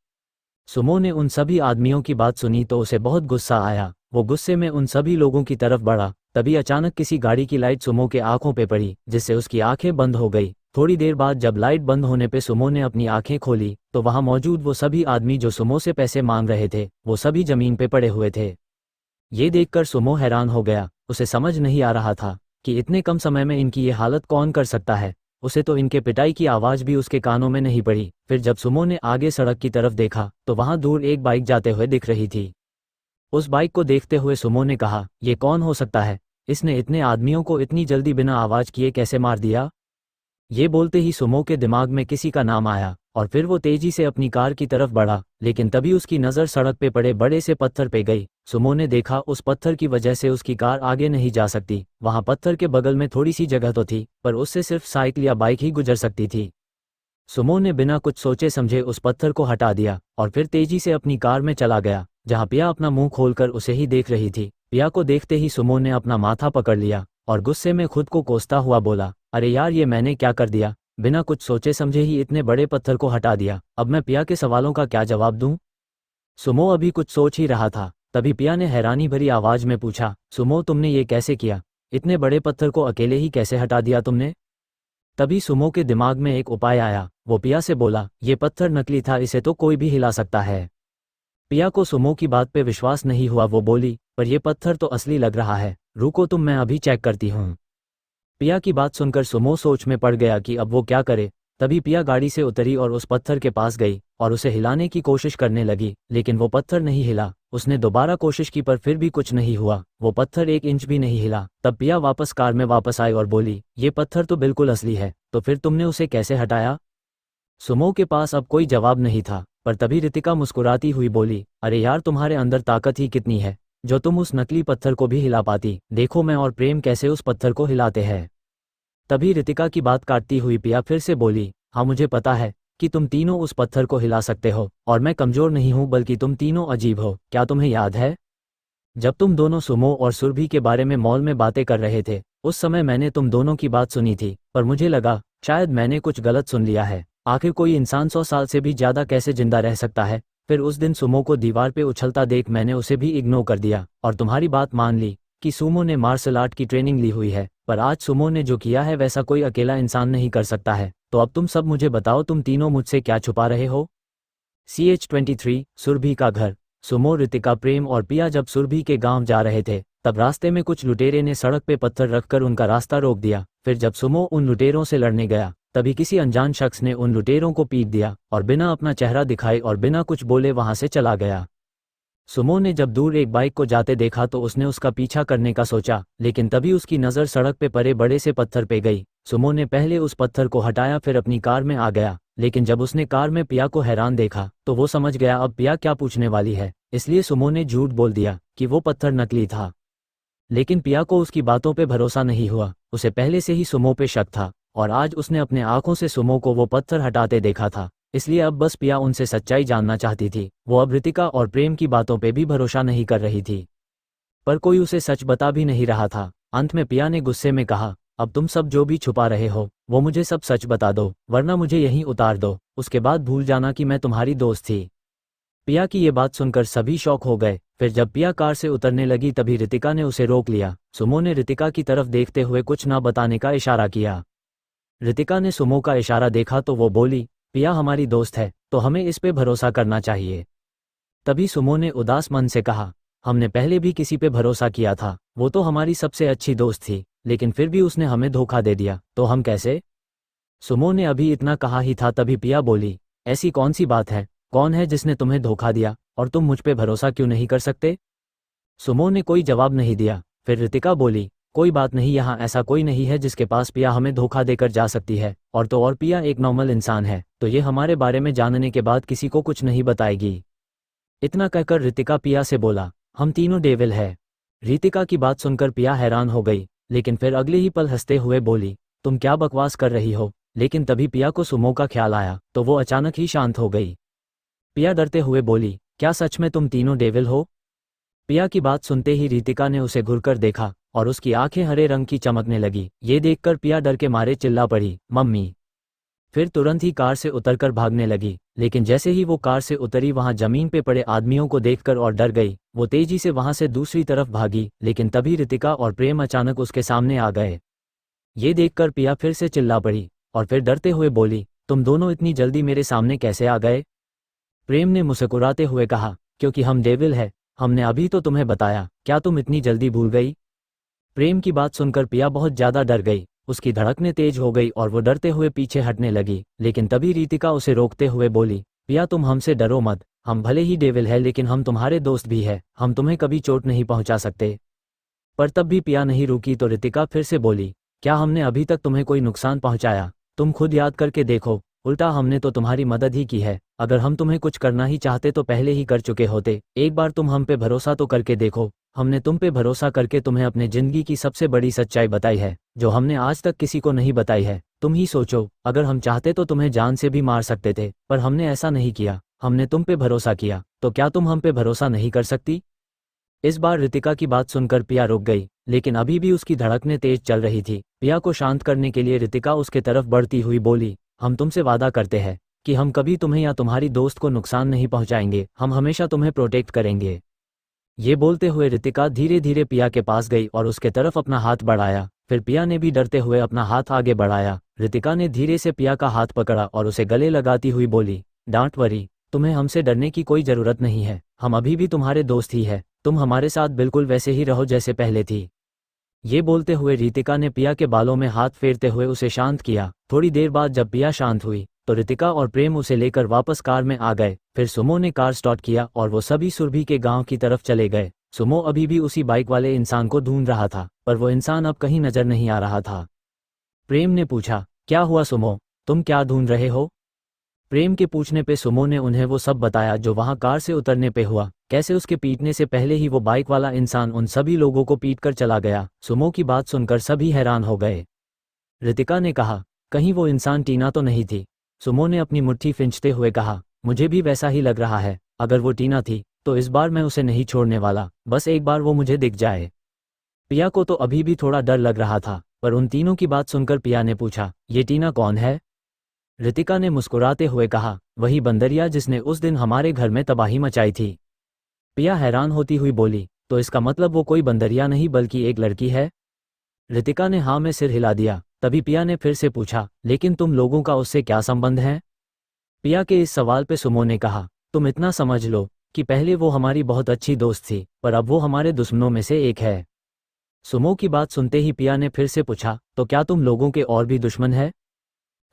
सुमो ने उन सभी आदमियों की बात सुनी तो उसे बहुत गुस्सा आया। वो गुस्से में उन सभी लोगों की तरफ बढ़ा। तभी अचानक किसी गाड़ी की लाइट सुमो के आंखों पे पड़ी, जिससे उसकी आंखें बंद हो गई। थोड़ी देर बाद जब लाइट बंद होने पे सुमो ने अपनी आंखें खोली तो वहां मौजूद वो सभी आदमी जो सुमो से पैसे मांग रहे थे, वो सभी जमीन पे पड़े हुए थे। ये देखकर सुमो हैरान हो गया। उसे समझ नहीं आ रहा था कि इतने कम समय में इनकी ये हालत कौन कर सकता है। उसे तो इनके पिटाई की आवाज़ भी उसके कानों में नहीं पड़ी। फिर जब सुमो ने आगे सड़क की तरफ देखा तो वहां दूर एक बाइक जाते हुए दिख रही थी। उस बाइक को देखते हुए सुमो ने कहा, ये कौन हो सकता है? इसने इतने आदमियों को इतनी जल्दी बिना आवाज़ किए कैसे मार दिया? ये बोलते ही सुमो के दिमाग में किसी का नाम आया और फिर वो तेजी से अपनी कार की तरफ बढ़ा। लेकिन तभी उसकी नज़र सड़क पे पड़े बड़े से पत्थर पे गई। सुमो ने देखा उस पत्थर की वजह से उसकी कार आगे नहीं जा सकती। वहां पत्थर के बगल में थोड़ी सी जगह तो थी, पर उससे सिर्फ साइकिल या बाइक ही गुजर सकती थी। सुमो ने बिना कुछ सोचे समझे उस पत्थर को हटा दिया और फिर तेजी से अपनी कार में चला गया, जहां पिया अपना मुंह खोलकर उसे ही देख रही थी। पिया को देखते ही सुमो ने अपना माथा पकड़ लिया और गुस्से में खुद को कोसता हुआ बोला, अरे यार, ये मैंने क्या कर दिया? बिना कुछ सोचे समझे ही इतने बड़े पत्थर को हटा दिया। अब मैं पिया के सवालों का क्या जवाब दूं? सुमो अभी कुछ सोच ही रहा था, तभी पिया ने हैरानी भरी आवाज में पूछा, सुमो, तुमने ये कैसे किया? इतने बड़े पत्थर को अकेले ही कैसे हटा दिया तुमने? तभी सुमो के दिमाग में एक उपाय आया। वो पिया से बोला, ये पत्थर नकली था, इसे तो कोई भी हिला सकता है। पिया को सुमो की बात पे विश्वास नहीं हुआ। वो बोली, पर ये पत्थर तो असली लग रहा है, रुको तुम, मैं अभी चेक करती हूँ। पिया की बात सुनकर सुमो सोच में पड़ गया कि अब वो क्या करे। तभी पिया गाड़ी से उतरी और उस पत्थर के पास गई और उसे हिलाने की कोशिश करने लगी, लेकिन वो पत्थर नहीं हिला। उसने दोबारा कोशिश की पर फिर भी कुछ नहीं हुआ, वो पत्थर 1 इंच भी नहीं हिला। तब पिया वापस कार में वापस आई और बोली, ये पत्थर तो बिल्कुल असली है, तो फिर तुमने उसे कैसे हटाया? सुमो के पास अब कोई जवाब नहीं था, पर तभी रितिका मुस्कुराती हुई बोली, अरे यार, तुम्हारे अंदर ताकत ही कितनी है जो तुम उस नकली पत्थर को भी हिला पाती। देखो मैं और प्रेम कैसे उस पत्थर को हिलाते हैं। तभी रितिका की बात काटती हुई पिया फिर से बोली, हाँ, मुझे पता है कि तुम तीनों उस पत्थर को हिला सकते हो और मैं कमजोर नहीं हूँ, बल्कि तुम तीनों अजीब हो। क्या तुम्हें याद है जब तुम दोनों सुमो और सुरभि के बारे में मॉल में बातें कर रहे थे? उस समय मैंने तुम दोनों की बात सुनी थी, पर मुझे लगा शायद मैंने कुछ गलत सुन लिया है। आखिर कोई इंसान 100 साल से भी ज्यादा कैसे जिंदा रह सकता है? फिर उस दिन सुमो को दीवार पे उछलता देख मैंने उसे भी इग्नोर कर दिया और तुम्हारी बात मान ली कि सुमो ने मार्शल आर्ट की ट्रेनिंग ली हुई है। पर आज सुमो ने जो किया है वैसा कोई अकेला इंसान नहीं कर सकता है। तो अब तुम सब मुझे बताओ, तुम तीनों मुझसे क्या छुपा रहे हो? CH23 सुरभि का घर। सुमो, रितिका, प्रेम और पिया जब सुरभि के गांव जा रहे थे तब रास्ते में कुछ लुटेरे ने सड़क पे पत्थर रखकर उनका रास्ता रोक दिया। फिर जब सुमो उन लुटेरों से लड़ने गया तभी किसी अनजान शख्स ने उन लुटेरों को पीट दिया और बिना अपना चेहरा दिखाए और बिना कुछ बोले वहां से चला गया। सुमो ने जब दूर एक बाइक को जाते देखा तो उसने उसका पीछा करने का सोचा, लेकिन तभी उसकी नज़र सड़क पे पड़े बड़े से पत्थर पे गई। सुमो ने पहले उस पत्थर को हटाया, फिर अपनी कार में आ गया, लेकिन जब उसने कार में पिया को हैरान देखा तो वो समझ गया अब पिया क्या पूछने वाली है। इसलिए सुमो ने झूठ बोल दिया कि वो पत्थर नकली था। लेकिन पिया को उसकी बातों पे भरोसा नहीं हुआ। उसे पहले से ही सुमो पे शक था और आज उसने अपने आंखों से सुमो को वो पत्थर हटाते देखा था। इसलिए अब बस पिया उनसे सच्चाई जानना चाहती थी। वो अब रितिका और प्रेम की बातों पे भी भरोसा नहीं कर रही थी, पर कोई उसे सच बता भी नहीं रहा था। अंत में पिया ने गुस्से में कहा, अब तुम सब जो भी छुपा रहे हो वो मुझे सब सच बता दो, वरना मुझे यहीं उतार दो। उसके बाद भूल जाना कि मैं तुम्हारी दोस्त थी। पिया की ये बात सुनकर सभी शौक हो गए। फिर जब पिया कार से उतरने लगी तभी रितिका ने उसे रोक लिया। सुमो ने रितिका की तरफ देखते हुए कुछ ना बताने का इशारा किया। रितिका ने सुमो का इशारा देखा तो वो बोली, पिया हमारी दोस्त है तो हमें इस पे भरोसा करना चाहिए। तभी सुमो ने उदास मन से कहा, हमने पहले भी किसी पे भरोसा किया था, वो तो हमारी सबसे अच्छी दोस्त थी, लेकिन फिर भी उसने हमें धोखा दे दिया, तो हम कैसे? सुमो ने अभी इतना कहा ही था तभी पिया बोली, ऐसी कौन सी बात है? कौन है जिसने तुम्हें धोखा दिया और तुम मुझ पे भरोसा क्यों नहीं कर सकते? सुमो ने कोई जवाब नहीं दिया। फिर रितिका बोली, कोई बात नहीं, यहाँ ऐसा कोई नहीं है जिसके पास पिया हमें धोखा देकर जा सकती है। और तो और पिया एक नॉर्मल इंसान है, तो ये हमारे बारे में जानने के बाद किसी को कुछ नहीं बताएगी। इतना कहकर रितिका पिया से बोला, हम तीनों डेविल है। रितिका की बात सुनकर पिया हैरान हो गई, लेकिन फिर अगले ही पल हंसते हुए बोली, तुम क्या बकवास कर रही हो। लेकिन तभी पिया को सुमो का ख्याल आया तो वो अचानक ही शांत हो गई। पिया डरते हुए बोली, क्या सच में तुम तीनों डेविल हो। पिया की बात सुनते ही रितिका ने उसे घुरकर देखा और उसकी आंखें हरे रंग की चमकने लगी। ये देखकर पिया डर के मारे चिल्ला पड़ी, मम्मी। फिर तुरंत ही कार से उतरकर भागने लगी, लेकिन जैसे ही वो कार से उतरी वहां जमीन पे पड़े आदमियों को देखकर और डर गई। वो तेजी से वहां से दूसरी तरफ भागी, लेकिन तभी रितिका और प्रेम अचानक उसके सामने आ गए। ये देखकर पिया फिर से चिल्ला पड़ी और फिर डरते हुए बोली, तुम दोनों इतनी जल्दी मेरे सामने कैसे आ गए। प्रेम ने मुस्कुराते हुए कहा, क्योंकि हम डेविल है, हमने अभी तो तुम्हें बताया, क्या तुम इतनी जल्दी भूल गई। प्रेम की बात सुनकर पिया बहुत ज्यादा डर गई, उसकी धड़कनें तेज हो गई और वो डरते हुए पीछे हटने लगी। लेकिन तभी रितिका उसे रोकते हुए बोली, पिया तुम हमसे डरो मत, हम भले ही डेविल है लेकिन हम तुम्हारे दोस्त भी है, हम तुम्हें कभी चोट नहीं पहुंचा सकते। पर तब भी पिया नहीं रुकी तो रितिका फिर से बोली, क्या हमने अभी तक तुम्हें कोई नुकसान पहुंचाया। तुम खुद याद करके देखो, उल्टा हमने तो तुम्हारी मदद ही की है। अगर हम तुम्हें कुछ करना ही चाहते तो पहले ही कर चुके होते। एक बार तुम हम पे भरोसा तो करके देखो। हमने तुम पे भरोसा करके तुम्हें अपने जिंदगी की सबसे बड़ी सच्चाई बताई है, जो हमने आज तक किसी को नहीं बताई है। तुम ही सोचो, अगर हम चाहते तो तुम्हें जान से भी मार सकते थे, पर हमने ऐसा नहीं किया। हमने तुम पे भरोसा किया, तो क्या तुम हम पे भरोसा नहीं कर सकती। इस बार रितिका की बात सुनकर पिया रुक गई, लेकिन अभी भी उसकी धड़कनें तेज चल रही थी। पिया को शांत करने के लिए रितिका उसके तरफ बढ़ती हुई बोली, हम तुमसे वादा करते हैं कि हम कभी तुम्हें या तुम्हारी दोस्त को नुकसान नहीं पहुंचाएंगे, हम हमेशा तुम्हें प्रोटेक्ट करेंगे। ये बोलते हुए रितिका धीरे धीरे पिया के पास गई और उसके तरफ अपना हाथ बढ़ाया। फिर पिया ने भी डरते हुए अपना हाथ आगे बढ़ाया। रितिका ने धीरे से पिया का हाथ पकड़ा और उसे गले लगाती हुई बोली, डोंट वरी, तुम्हें हमसे डरने की कोई जरूरत नहीं है, हम अभी भी तुम्हारे दोस्त ही है, तुम हमारे साथ बिल्कुल वैसे ही रहो जैसे पहले थी। ये बोलते हुए रितिका ने पिया के बालों में हाथ फेरते हुए उसे शांत किया। थोड़ी देर बाद जब पिया शांत हुई तो रितिका और प्रेम उसे लेकर वापस कार में आ गए। फिर सुमो ने कार स्टार्ट किया और वो सभी सुरभि के गांव की तरफ चले गए। सुमो अभी भी उसी बाइक वाले इंसान को ढूंढ रहा था, पर वो इंसान अब कहीं नजर नहीं आ रहा था। प्रेम ने पूछा, क्या हुआ सुमो, तुम क्या ढूंढ रहे हो। प्रेम के पूछने पे सुमो ने उन्हें वो सब बताया जो वहां कार से उतरने पे हुआ, कैसे उसके पीटने से पहले ही वो बाइक वाला इंसान उन सभी लोगों को पीट कर चला गया। सुमो की बात सुनकर सभी हैरान हो गए। रितिका ने कहा, कहीं वो इंसान टीना तो नहीं थी। सुमो ने अपनी मुट्ठी खींचते हुए कहा, मुझे भी वैसा ही लग रहा है, अगर वो टीना थी तो इस बार मैं उसे नहीं छोड़ने वाला, बस एक बार वो मुझे दिख जाए। पिया को तो अभी भी थोड़ा डर लग रहा था, पर उन तीनों की बात सुनकर पिया ने पूछा, ये टीना कौन है। रितिका ने मुस्कुराते हुए कहा, वही बंदरिया जिसने उस दिन हमारे घर में तबाही मचाई थी। पिया हैरान होती हुई बोली, तो इसका मतलब वो कोई बंदरिया नहीं बल्कि एक लड़की है। रितिका ने हाँ में सिर हिला दिया। तभी पिया ने फिर से पूछा, लेकिन तुम लोगों का उससे क्या संबंध है। पिया के इस सवाल पे सुमो ने कहा, तुम इतना समझ लो कि पहले वो हमारी बहुत अच्छी दोस्त थी, पर अब वो हमारे दुश्मनों में से एक है। सुमो की बात सुनते ही पिया ने फिर से पूछा, तो क्या तुम लोगों के और भी दुश्मन है।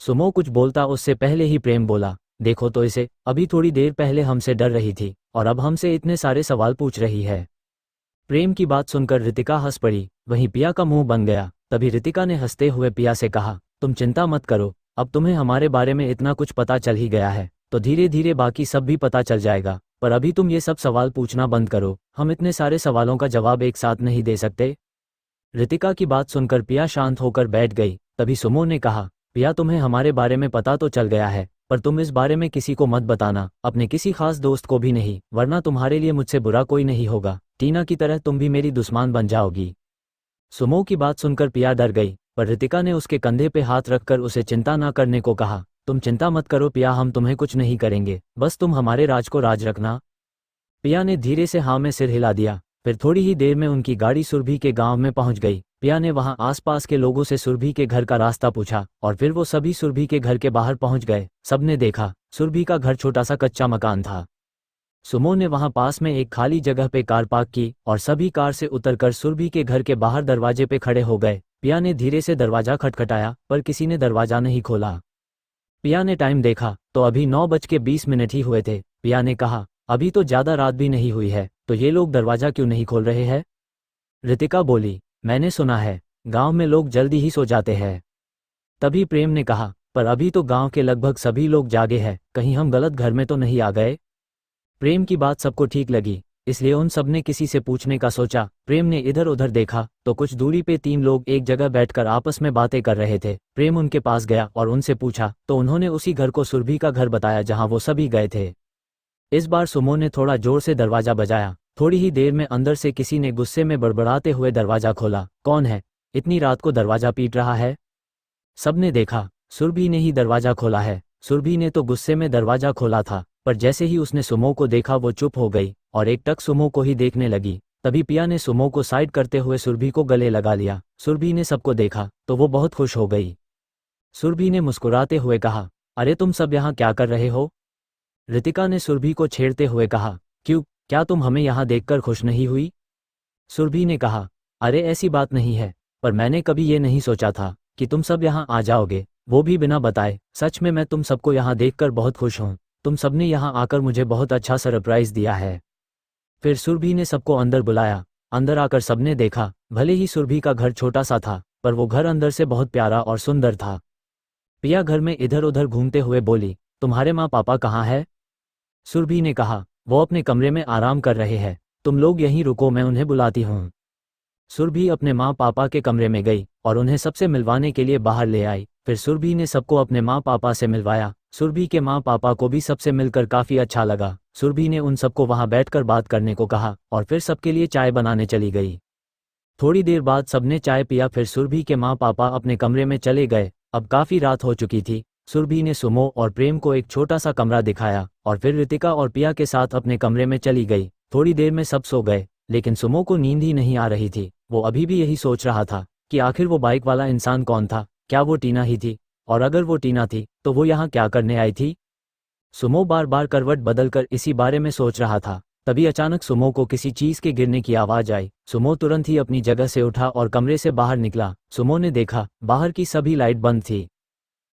सुमो कुछ बोलता उससे पहले ही प्रेम बोला, देखो तो इसे, अभी थोड़ी देर पहले हमसे डर रही थी और अब हमसे इतने सारे सवाल पूछ रही है। प्रेम की बात सुनकर रितिका हंस पड़ी, वहीं पिया का मुंह बन गया। तभी रितिका ने हंसते हुए पिया से कहा, तुम चिंता मत करो, अब तुम्हें हमारे बारे में इतना कुछ पता चल ही गया है तो धीरे धीरे बाकी सब भी पता चल जाएगा, पर अभी तुम ये सब सवाल पूछना बंद करो, हम इतने सारे सवालों का जवाब एक साथ नहीं दे सकते। रितिका की बात सुनकर पिया शांत होकर बैठ गई। तभी सुमो ने कहा, पिया तुम्हें हमारे बारे में पता तो चल गया है, पर तुम इस बारे में किसी को मत बताना, अपने किसी खास दोस्त को भी नहीं, वरना तुम्हारे लिए मुझसे बुरा कोई नहीं होगा। टीना की तरह तुम भी मेरी दुश्मन बन जाओगी। सुमो की बात सुनकर पिया डर गई, पर रितिका ने उसके कंधे पे हाथ रखकर उसे चिंता न करने को कहा, तुम चिंता मत करो पिया, हम तुम्हें कुछ नहीं करेंगे, बस तुम हमारे राज को राज रखना। पिया ने धीरे से हाँ में सिर हिला दिया। फिर थोड़ी ही देर में उनकी गाड़ी सुरभि के गांव में पहुंच गई। पिया ने वहां आसपास के लोगों से सुरभि के घर का रास्ता पूछा और फिर वो सभी सुरभि के घर के बाहर पहुंच गए। सबने देखा, सुरभि का घर छोटा सा कच्चा मकान था। सुमो ने वहां पास में एक खाली जगह पे कार पार्क की और सभी कार से उतरकर सुरभि के घर के बाहर दरवाजे पे खड़े हो गए। पिया ने धीरे से दरवाजा खटखटाया, पर किसी ने दरवाजा नहीं खोला। पिया ने टाइम देखा तो अभी 9:20 ही हुए थे। पिया ने कहा, अभी तो ज्यादा रात भी नहीं हुई है, तो ये लोग दरवाजा क्यों नहीं खोल रहे हैं। रितिका बोली, मैंने सुना है गांव में लोग जल्दी ही सो जाते हैं। तभी प्रेम ने कहा, पर अभी तो गांव के लगभग सभी लोग जागे हैं, कहीं हम गलत घर में तो नहीं आ गए। प्रेम की बात सबको ठीक लगी, इसलिए उन सब ने किसी से पूछने का सोचा। प्रेम ने इधर उधर देखा तो कुछ दूरी पे 3 लोग एक जगह बैठकर आपस में बातें कर रहे थे। प्रेम उनके पास गया और उनसे पूछा तो उन्होंने उसी घर को सुरभि का घर बताया जहां वो सभी गए थे। इस बार सुमो ने थोड़ा जोर से दरवाजा बजाया। थोड़ी ही देर में अंदर से किसी ने गुस्से में बड़बड़ाते हुए दरवाजा खोला। कौन है? इतनी रात को दरवाजा पीट रहा है? सबने देखा, सुरभि ने ही दरवाजा खोला है। सुरभि ने तो गुस्से में दरवाजा खोला था, पर जैसे ही उसने सुमो को देखा वो चुप हो गई और एक टक सुमो को ही देखने लगी। तभी पिया ने सुमो को साइड करते हुए सुरभि को गले लगा लिया। सुरभि ने सबको देखा तो वो बहुत खुश हो गई। सुरभि ने मुस्कुराते हुए कहा, अरे तुम सब यहाँ क्या कर रहे हो? रितिका ने सुरभि को छेड़ते हुए कहा, क्यों, क्या तुम हमें यहाँ देखकर खुश नहीं हुई? सुरभि ने कहा, अरे ऐसी बात नहीं है, पर मैंने कभी ये नहीं सोचा था कि तुम सब यहाँ आ जाओगे, वो भी बिना बताए। सच में मैं तुम सबको यहाँ देखकर बहुत खुश हूँ। तुम सबने यहाँ आकर मुझे बहुत अच्छा सरप्राइज दिया है। फिर सुरभि ने सबको अंदर बुलाया। अंदर आकर सबने देखा, भले ही सुरभि का घर छोटा सा था, पर वो घर अंदर से बहुत प्यारा और सुंदर था। पिया घर में इधर उधर घूमते हुए बोली, तुम्हारे माँ पापा कहाँ है? सुरभि ने कहा, वो अपने कमरे में आराम कर रहे हैं, तुम लोग यहीं रुको, मैं उन्हें बुलाती हूँ। सुरभि अपने माँ पापा के कमरे में गई और उन्हें सबसे मिलवाने के लिए बाहर ले आई। फिर सुरभि ने सबको अपने माँ पापा से मिलवाया। सुरभि के माँ पापा को भी सबसे मिलकर काफ़ी अच्छा लगा। सुरभि ने उन सबको वहाँ बैठकर बात करने को कहा और फिर सबके लिए चाय बनाने चली गई। थोड़ी देर बाद सबने चाय पिया, फिर सुरभि के माँ पापा अपने कमरे में चले गए। अब काफ़ी रात हो चुकी थी। सुरभि ने सुमो और प्रेम को एक छोटा सा कमरा दिखाया और फिर रितिका और पिया के साथ अपने कमरे में चली गई। थोड़ी देर में सब सो गए, लेकिन सुमो को नींद ही नहीं आ रही थी। वो अभी भी यही सोच रहा था कि आखिर वो बाइक वाला इंसान कौन था। क्या वो टीना ही थी? और अगर वो टीना थी तो वो यहाँ क्या करने आई थी? सुमो बार बार करवट बदलकर इसी बारे में सोच रहा था। तभी अचानक सुमो को किसी चीज के गिरने की आवाज आई। सुमो तुरंत ही अपनी जगह से उठा और कमरे से बाहर निकला। सुमो ने देखा, बाहर की सभी लाइट बंद थी।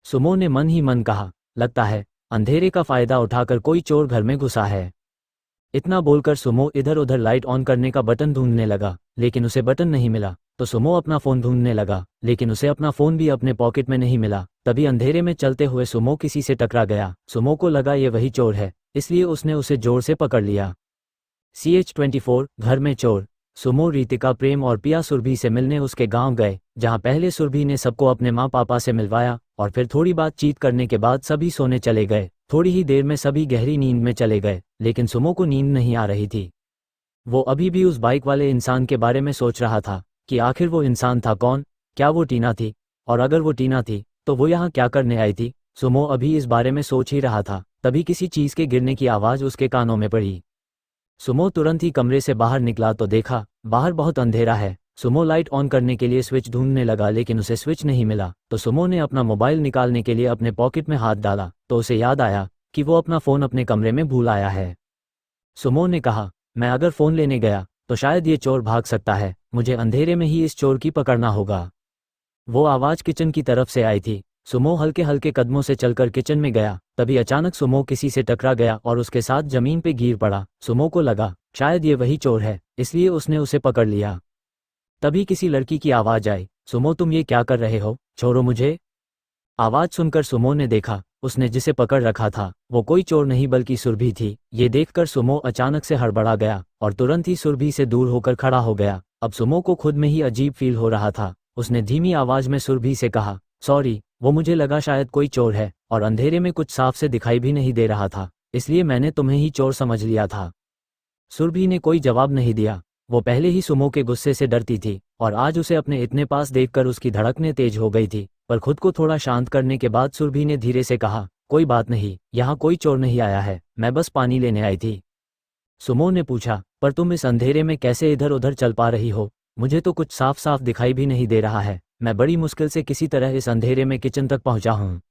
सुमो ने मन ही मन कहा, लगता है अंधेरे का फायदा उठाकर कोई चोर घर में घुसा है। इतना बोलकर सुमो इधर उधर लाइट ऑन करने का बटन ढूंढने लगा, लेकिन उसे बटन नहीं मिला। तो सुमो अपना फोन ढूंढने लगा, लेकिन उसे अपना फोन भी अपने पॉकेट में नहीं मिला। तभी अंधेरे में चलते हुए सुमो किसी से टकरा गया। सुमो को लगा ये वही चोर है, इसलिए उसने उसे जोर से पकड़ लिया। CH24 घर में चोर। सुमो, रितिका, प्रेम और पिया सुरभि से मिलने उसके गांव गए, जहां पहले सुरभि ने सबको अपने माँ पापा से मिलवाया और फिर थोड़ी बातचीत करने के बाद सभी सोने चले गए। थोड़ी ही देर में सभी गहरी नींद में चले गए, लेकिन सुमो को नींद नहीं आ रही थी। वो अभी भी उस बाइक वाले इंसान के बारे में सोच रहा था कि आखिर वो इंसान था कौन? क्या वो टीना थी? और अगर वो टीना थी तो वो यहाँ क्या करने आई थी? सुमो अभी इस बारे में सोच ही रहा था, तभी किसी चीज के गिरने की आवाज उसके कानों में पड़ी। सुमो तुरंत ही कमरे से बाहर निकला तो देखा बाहर बहुत अंधेरा है। सुमो लाइट ऑन करने के लिए स्विच ढूंढने लगा, लेकिन उसे स्विच नहीं मिला। तो सुमो ने अपना मोबाइल निकालने के लिए अपने पॉकेट में हाथ डाला तो उसे याद आया कि वो अपना फ़ोन अपने कमरे में भूल आया है। सुमो ने कहा, मैं अगर फ़ोन लेने गया तो शायद ये चोर भाग सकता है, मुझे अंधेरे में ही इस चोर की पकड़ना होगा। वो आवाज़ किचन की तरफ से आई थी। सुमो हल्के हल्के कदमों से चलकर किचन में गया। तभी अचानक सुमो किसी से टकरा गया और उसके साथ जमीन पे गिर पड़ा। सुमो को लगा शायद ये वही चोर है, इसलिए उसने उसे पकड़ लिया। तभी किसी लड़की की आवाज़ आई, सुमो तुम ये क्या कर रहे हो, छोड़ो मुझे। आवाज़ सुनकर सुमो ने देखा, उसने जिसे पकड़ रखा था वो कोई चोर नहीं बल्कि सुरभि थी। ये देखकर सुमो अचानक से हड़बड़ा गया और तुरंत ही सुरभि से दूर होकर खड़ा हो गया। अब सुमो को खुद में ही अजीब फील हो रहा था। उसने धीमी आवाज में सुरभि से कहा, सॉरी, वो मुझे लगा शायद कोई चोर है और अंधेरे में कुछ साफ से दिखाई भी नहीं दे रहा था, इसलिए मैंने तुम्हें ही चोर समझ लिया था। सुरभि ने कोई जवाब नहीं दिया। वो पहले ही सुमो के गुस्से से डरती थी और आज उसे अपने इतने पास देखकर उसकी धड़कनें तेज हो गई थी। पर खुद को थोड़ा शांत करने के बाद सुरभि ने धीरे से कहा, कोई बात नहीं, यहाँ कोई चोर नहीं आया है, मैं बस पानी लेने आई थी। सुमो ने पूछा, पर तुम इस अंधेरे में कैसे इधर उधर चल पा रही हो? मुझे तो कुछ साफ साफ दिखाई भी नहीं दे रहा है। मैं बड़ी मुश्किल से किसी तरह इस अंधेरे में किचन तक पहुंचा हूँ।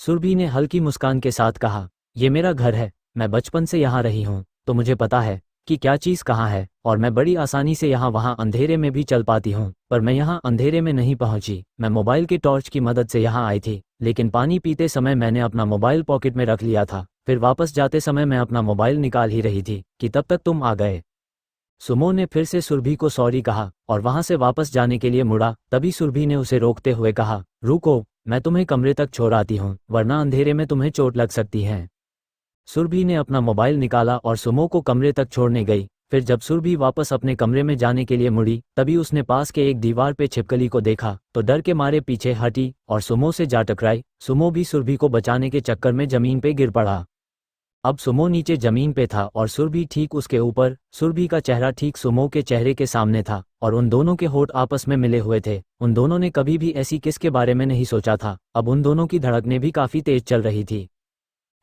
सुरभि ने हल्की मुस्कान के साथ कहा, ये मेरा घर है, मैं बचपन से यहाँ रही हूँ, तो मुझे पता है कि क्या चीज़ कहाँ है और मैं बड़ी आसानी से यहाँ वहाँ अंधेरे में भी चल पाती हूँ। पर मैं यहाँ अंधेरे में नहीं पहुँची, मैं मोबाइल के टॉर्च की मदद से यहाँ आई थी, लेकिन पानी पीते समय मैंने अपना मोबाइल पॉकेट में रख लिया था। फिर वापस जाते समय मैं अपना मोबाइल निकाल ही रही थी कि तब तक तुम आ गए। सुमो ने फिर से सुरभि को सॉरी कहा और वहाँ से वापस जाने के लिए मुड़ा। तभी सुरभि ने उसे रोकते हुए कहा, रुको, मैं तुम्हें कमरे तक छोड़ आती हूँ, वरना अंधेरे में तुम्हें चोट लग सकती है। सुरभि ने अपना मोबाइल निकाला और सुमो को कमरे तक छोड़ने गई। फिर जब सुरभि वापस अपने कमरे में जाने के लिए मुड़ी तभी उसने पास के एक दीवार पे छिपकली को देखा तो डर के मारे पीछे हटी और सुमो से जा टकराई। सुमो भी सुरभि को बचाने के चक्कर में जमीन पे गिर पड़ा। अब सुमो नीचे जमीन पे था और सुरभि ठीक उसके ऊपर। सुरभि का चेहरा ठीक सुमो के चेहरे के सामने था और उन दोनों के होठ आपस में मिले हुए थे। उन दोनों ने कभी भी ऐसी किस के बारे में नहीं सोचा था। अब उन दोनों की धड़कनें भी काफी तेज चल रही थी।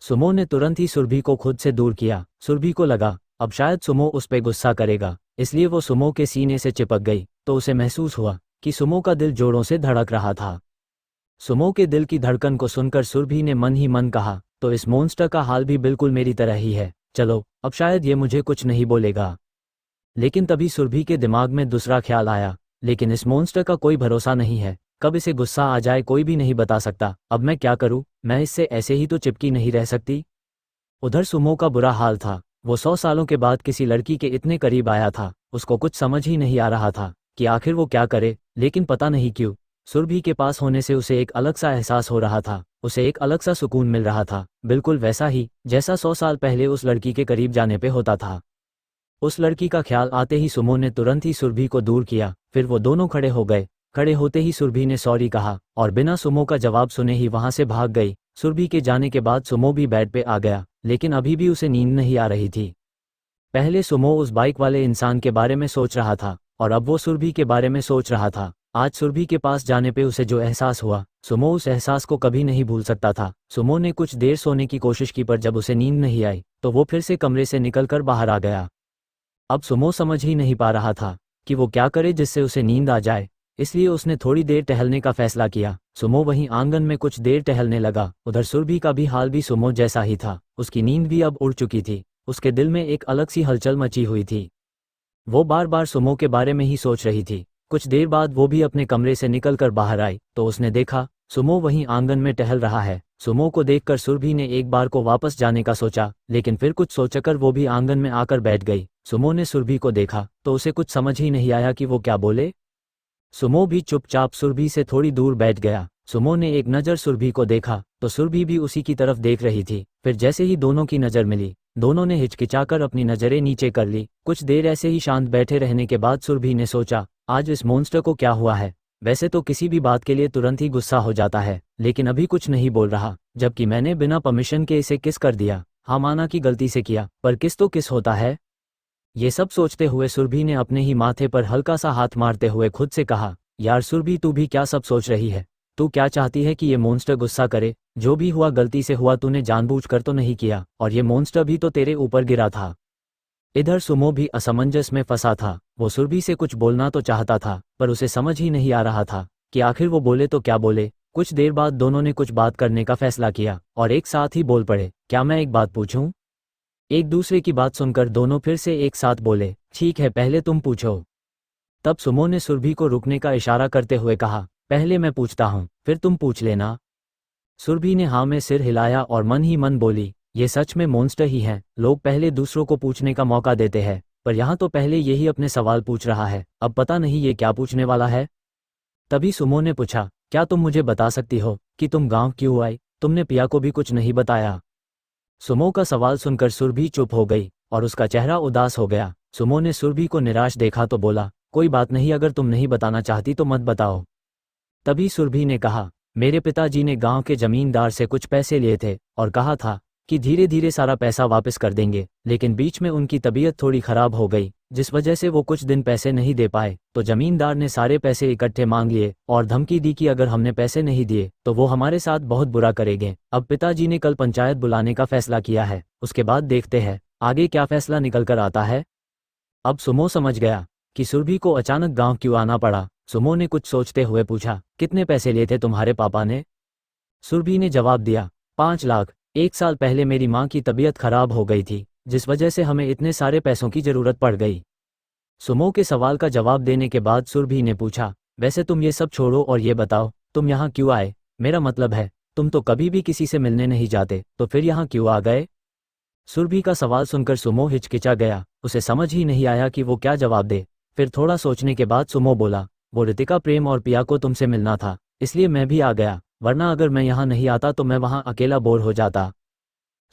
सुमो ने तुरंत ही सुरभि को खुद से दूर किया। सुरभि को लगा अब शायद सुमो उस पे गुस्सा करेगा, इसलिए वो सुमो के सीने से चिपक गई तो उसे महसूस हुआ कि सुमो का दिल जोरों से धड़क रहा था। सुमो के दिल की धड़कन को सुनकर सुरभि ने मन ही मन कहा, तो इस मॉन्स्टर का हाल भी बिल्कुल मेरी तरह ही है। चलो अब शायद ये मुझे कुछ नहीं बोलेगा। लेकिन तभी सुरभि के दिमाग में दूसरा ख्याल आया, लेकिन इस मॉन्स्टर का कोई भरोसा नहीं है, कब इसे गुस्सा आ जाए कोई भी नहीं बता सकता। अब मैं क्या करूं, मैं इससे ऐसे ही तो चिपकी नहीं रह सकती। उधर सुमो का बुरा हाल था। वो 100 सालों के बाद किसी लड़की के इतने करीब आया था। उसको कुछ समझ ही नहीं आ रहा था कि आखिर वो क्या करे, लेकिन पता नहीं क्यों सुरभि के पास होने से उसे एक अलग सा एहसास हो रहा था। उसे एक अलग सा सुकून मिल रहा था, बिल्कुल वैसा ही जैसा 100 साल पहले उस लड़की के करीब जाने पे होता था। उस लड़की का ख्याल आते ही सुमो ने तुरंत ही सुरभि को दूर किया। फिर वो दोनों खड़े हो गए। खड़े होते ही सुरभि ने सॉरी कहा और बिना सुमो का जवाब सुने ही वहां से भाग गई। सुरभि के जाने के बाद सुमो भी बेड पे आ गया, लेकिन अभी भी उसे नींद नहीं आ रही थी। पहले सुमो उस बाइक वाले इंसान के बारे में सोच रहा था और अब वो सुरभि के बारे में सोच रहा था। आज सुरभि के पास जाने पे उसे जो एहसास हुआ, सुमो उस एहसास को कभी नहीं भूल सकता था। सुमो ने कुछ देर सोने की कोशिश की, पर जब उसे नींद नहीं आई तो वो फिर से कमरे से निकलकर बाहर आ गया। अब सुमो समझ ही नहीं पा रहा था कि वो क्या करे जिससे उसे नींद आ जाए, इसलिए उसने थोड़ी देर टहलने का फैसला किया। सुमो वहीं आंगन में कुछ देर टहलने लगा। उधर सुरभि का भी हाल भी सुमो जैसा ही था। उसकी नींद भी अब उड़ चुकी थी। उसके दिल में एक अलग सी हलचल मची हुई थी। वो बार बार सुमो के बारे में ही सोच रही थी। कुछ देर बाद वो भी अपने कमरे से निकलकर बाहर आई तो उसने देखा सुमो वहीं आंगन में टहल रहा है। सुमो को देखकर सुरभि ने एक बार को वापस जाने का सोचा, लेकिन फिर कुछ सोचकर वो भी आंगन में आकर बैठ गई। सुमो ने सुरभि को देखा तो उसे कुछ समझ ही नहीं आया कि वो क्या बोले। सुमो भी चुपचाप सुरभि से थोड़ी दूर बैठ गया। सुमो ने एक नज़र सुरभि को देखा तो सुरभि भी उसी की तरफ देख रही थी। फिर जैसे ही दोनों की नज़र मिली, दोनों ने हिचकिचाकर अपनी नज़रें नीचे कर ली। कुछ देर ऐसे ही शांत बैठे रहने के बाद सुरभि ने सोचा, आज इस मॉन्स्टर को क्या हुआ है। वैसे तो किसी भी बात के लिए तुरंत ही गुस्सा हो जाता है, लेकिन अभी कुछ नहीं बोल रहा, जबकि मैंने बिना परमिशन के इसे किस कर दिया। हाँ माना कि गलती से किया, पर किस तो किस होता है। ये सब सोचते हुए सुरभि ने अपने ही माथे पर हल्का सा हाथ मारते हुए खुद से कहा, यार सुरभि, तू भी क्या सब सोच रही है। तू क्या चाहती है कि ये मॉन्स्टर गुस्सा करे। जो भी हुआ गलती से हुआ, तूने जानबूझकर तो नहीं किया, और ये मॉन्स्टर भी तो तेरे ऊपर गिरा था। इधर सुमो भी असमंजस में फंसा था। वो सुरभि से कुछ बोलना तो चाहता था, पर उसे समझ ही नहीं आ रहा था कि आखिर वो बोले तो क्या बोले। कुछ देर बाद दोनों ने कुछ बात करने का फैसला किया और एक साथ ही बोल पड़े, क्या मैं एक बात पूछूं। एक दूसरे की बात सुनकर दोनों फिर से एक साथ बोले, ठीक है, पहले तुम पूछो। तब सुमो ने सुरभि को रुकने का इशारा करते हुए कहा, पहले मैं पूछता हूँ, फिर तुम पूछ लेना। सुरभि ने हाँ में सिर हिलाया और मन ही मन बोली, ये सच में मॉन्स्टर ही है। लोग पहले दूसरों को पूछने का मौका देते हैं, पर यहाँ तो पहले यही अपने सवाल पूछ रहा है। अब पता नहीं ये क्या पूछने वाला है। तभी सुमो ने पूछा, क्या तुम मुझे बता सकती हो कि तुम गांव क्यों आई। तुमने पिया को भी कुछ नहीं बताया। सुमो का सवाल सुनकर सुरभि चुप हो गई और उसका चेहरा उदास हो गया। सुमो ने सुरभि को निराश देखा तो बोला, कोई बात नहीं, अगर तुम नहीं बताना चाहती तो मत बताओ। तभी सुरभि ने कहा, मेरे पिताजी ने गांव के जमींदार से कुछ पैसे लिए थे और कहा था कि धीरे धीरे सारा पैसा वापस कर देंगे, लेकिन बीच में उनकी तबीयत थोड़ी खराब हो गई, जिस वजह से वो कुछ दिन पैसे नहीं दे पाए। तो जमींदार ने सारे पैसे इकट्ठे मांग लिए और धमकी दी कि अगर हमने पैसे नहीं दिए तो वो हमारे साथ बहुत बुरा करेंगे। अब पिताजी ने कल पंचायत बुलाने का फैसला किया है, उसके बाद देखते हैं आगे क्या फैसला निकल कर आता है। अब सुमो समझ गया कि सुरभि को अचानक गांव क्यों आना पड़ा। सुमो ने कुछ सोचते हुए पूछा, कितने पैसे लिए थे तुम्हारे पापा ने। सुरभि ने जवाब दिया, 5 लाख। 1 साल पहले मेरी माँ की तबीयत खराब हो गई थी, जिस वजह से हमें इतने सारे पैसों की जरूरत पड़ गई। सुमो के सवाल का जवाब देने के बाद सुरभि ने पूछा, वैसे तुम ये सब छोड़ो और ये बताओ तुम यहाँ क्यों आए। मेरा मतलब है, तुम तो कभी भी किसी से मिलने नहीं जाते, तो फिर यहाँ क्यों आ गए। सुरभि का सवाल सुनकर सुमो हिचकिचा गया। उसे समझ ही नहीं आया कि वो क्या जवाब दे। फिर थोड़ा सोचने के बाद सुमो बोला, वो रितिका, प्रेम और पिया को तुमसे मिलना था, इसलिए मैं भी आ गया, वरना अगर मैं यहाँ नहीं आता तो मैं वहाँ अकेला बोर हो जाता।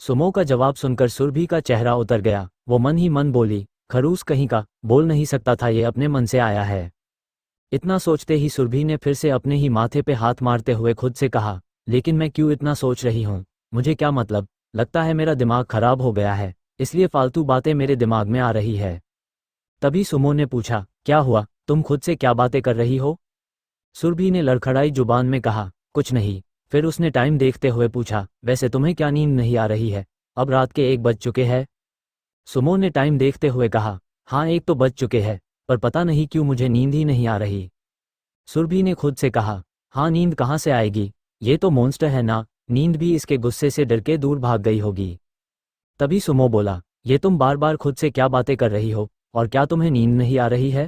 सुमो का जवाब सुनकर सुरभि का चेहरा उतर गया। वो मन ही मन बोली, खरूस कहीं का, बोल नहीं सकता था, ये अपने मन से आया है। इतना सोचते ही सुरभि ने फिर से अपने ही माथे पे हाथ मारते हुए खुद से कहा, लेकिन मैं क्यों इतना सोच रही हूँ, मुझे क्या मतलब, लगता है मेरा दिमाग खराब हो गया है, इसलिए फालतू बातें मेरे दिमाग में आ रही है। तभी सुमो ने पूछा, क्या हुआ, तुम खुद से क्या बातें कर रही हो? सुरभि ने लड़खड़ाई जुबान में कहा, कुछ नहीं। फिर उसने टाइम देखते हुए पूछा, वैसे तुम्हें क्या नींद नहीं आ रही है? अब रात के 1 बज चुके हैं। सुमो ने टाइम देखते हुए कहा, हाँ 1 तो बज चुके हैं, पर पता नहीं क्यों मुझे नींद ही नहीं आ रही। सुरभि ने खुद से कहा, हाँ नींद कहाँ से आएगी, ये तो मॉन्स्टर है ना, नींद भी इसके गुस्से से डर के दूर भाग गई होगी। तभी सुमो बोला, ये तुम बार बार खुद से क्या बातें कर रही हो, और क्या तुम्हें नींद नहीं आ रही है?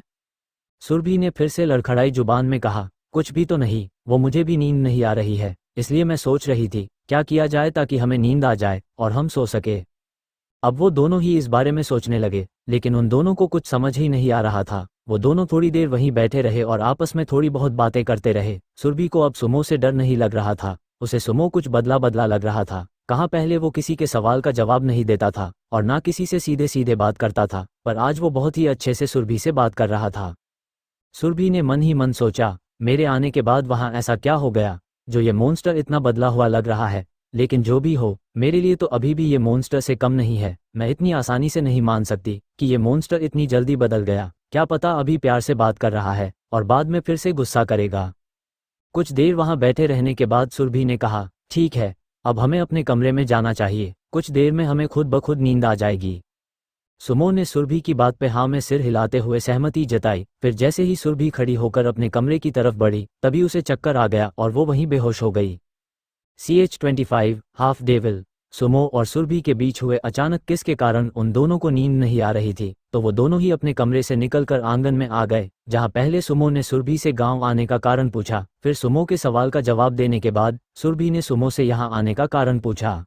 सुरभि ने फिर से लड़खड़ाई जुबान में कहा, कुछ भी तो नहीं, वो मुझे भी नींद नहीं आ रही है, इसलिए मैं सोच रही थी क्या किया जाए ताकि हमें नींद आ जाए और हम सो सके। अब वो दोनों ही इस बारे में सोचने लगे, लेकिन उन दोनों को कुछ समझ ही नहीं आ रहा था। वो दोनों थोड़ी देर वहीं बैठे रहे और आपस में थोड़ी बहुत बातें करते रहे। सुरभि को अब सुमो से डर नहीं लग रहा था, उसे सुमो कुछ बदला बदला लग रहा था। कहाँ पहले वो किसी के सवाल का जवाब नहीं देता था और ना किसी से सीधे सीधे बात करता था, पर आज वो बहुत ही अच्छे से सुरभि से बात कर रहा था। सुरभि ने मन ही मन सोचा, मेरे आने के बाद वहाँ ऐसा क्या हो गया जो ये मॉन्स्टर इतना बदला हुआ लग रहा है, लेकिन जो भी हो मेरे लिए तो अभी भी ये मॉन्स्टर से कम नहीं है। मैं इतनी आसानी से नहीं मान सकती कि ये मॉन्स्टर इतनी जल्दी बदल गया। क्या पता अभी प्यार से बात कर रहा है और बाद में फिर से गुस्सा करेगा। कुछ देर वहां बैठे रहने के बाद सुरभि ने कहा, ठीक है, अब हमें अपने कमरे में जाना चाहिए, कुछ देर में हमें खुद ब खुद नींद आ जाएगी। सुमो ने सुरभि की बात पे हाँ में सिर हिलाते हुए सहमति जताई। फिर जैसे ही सुरभि खड़ी होकर अपने कमरे की तरफ बढ़ी, तभी उसे चक्कर आ गया और वो वहीं बेहोश हो गई। CH-25 half devil. सुमो और सुरभि के बीच हुए अचानक किस के कारण उन दोनों को नींद नहीं आ रही थी, तो वो दोनों ही अपने कमरे से निकलकर आंगन में आ गए, जहां पहले सुमो ने सुरभि से गांव आने का कारण पूछा। फिर सुमो के सवाल का जवाब देने के बाद सुरभि ने सुमो से यहां आने का कारण पूछा।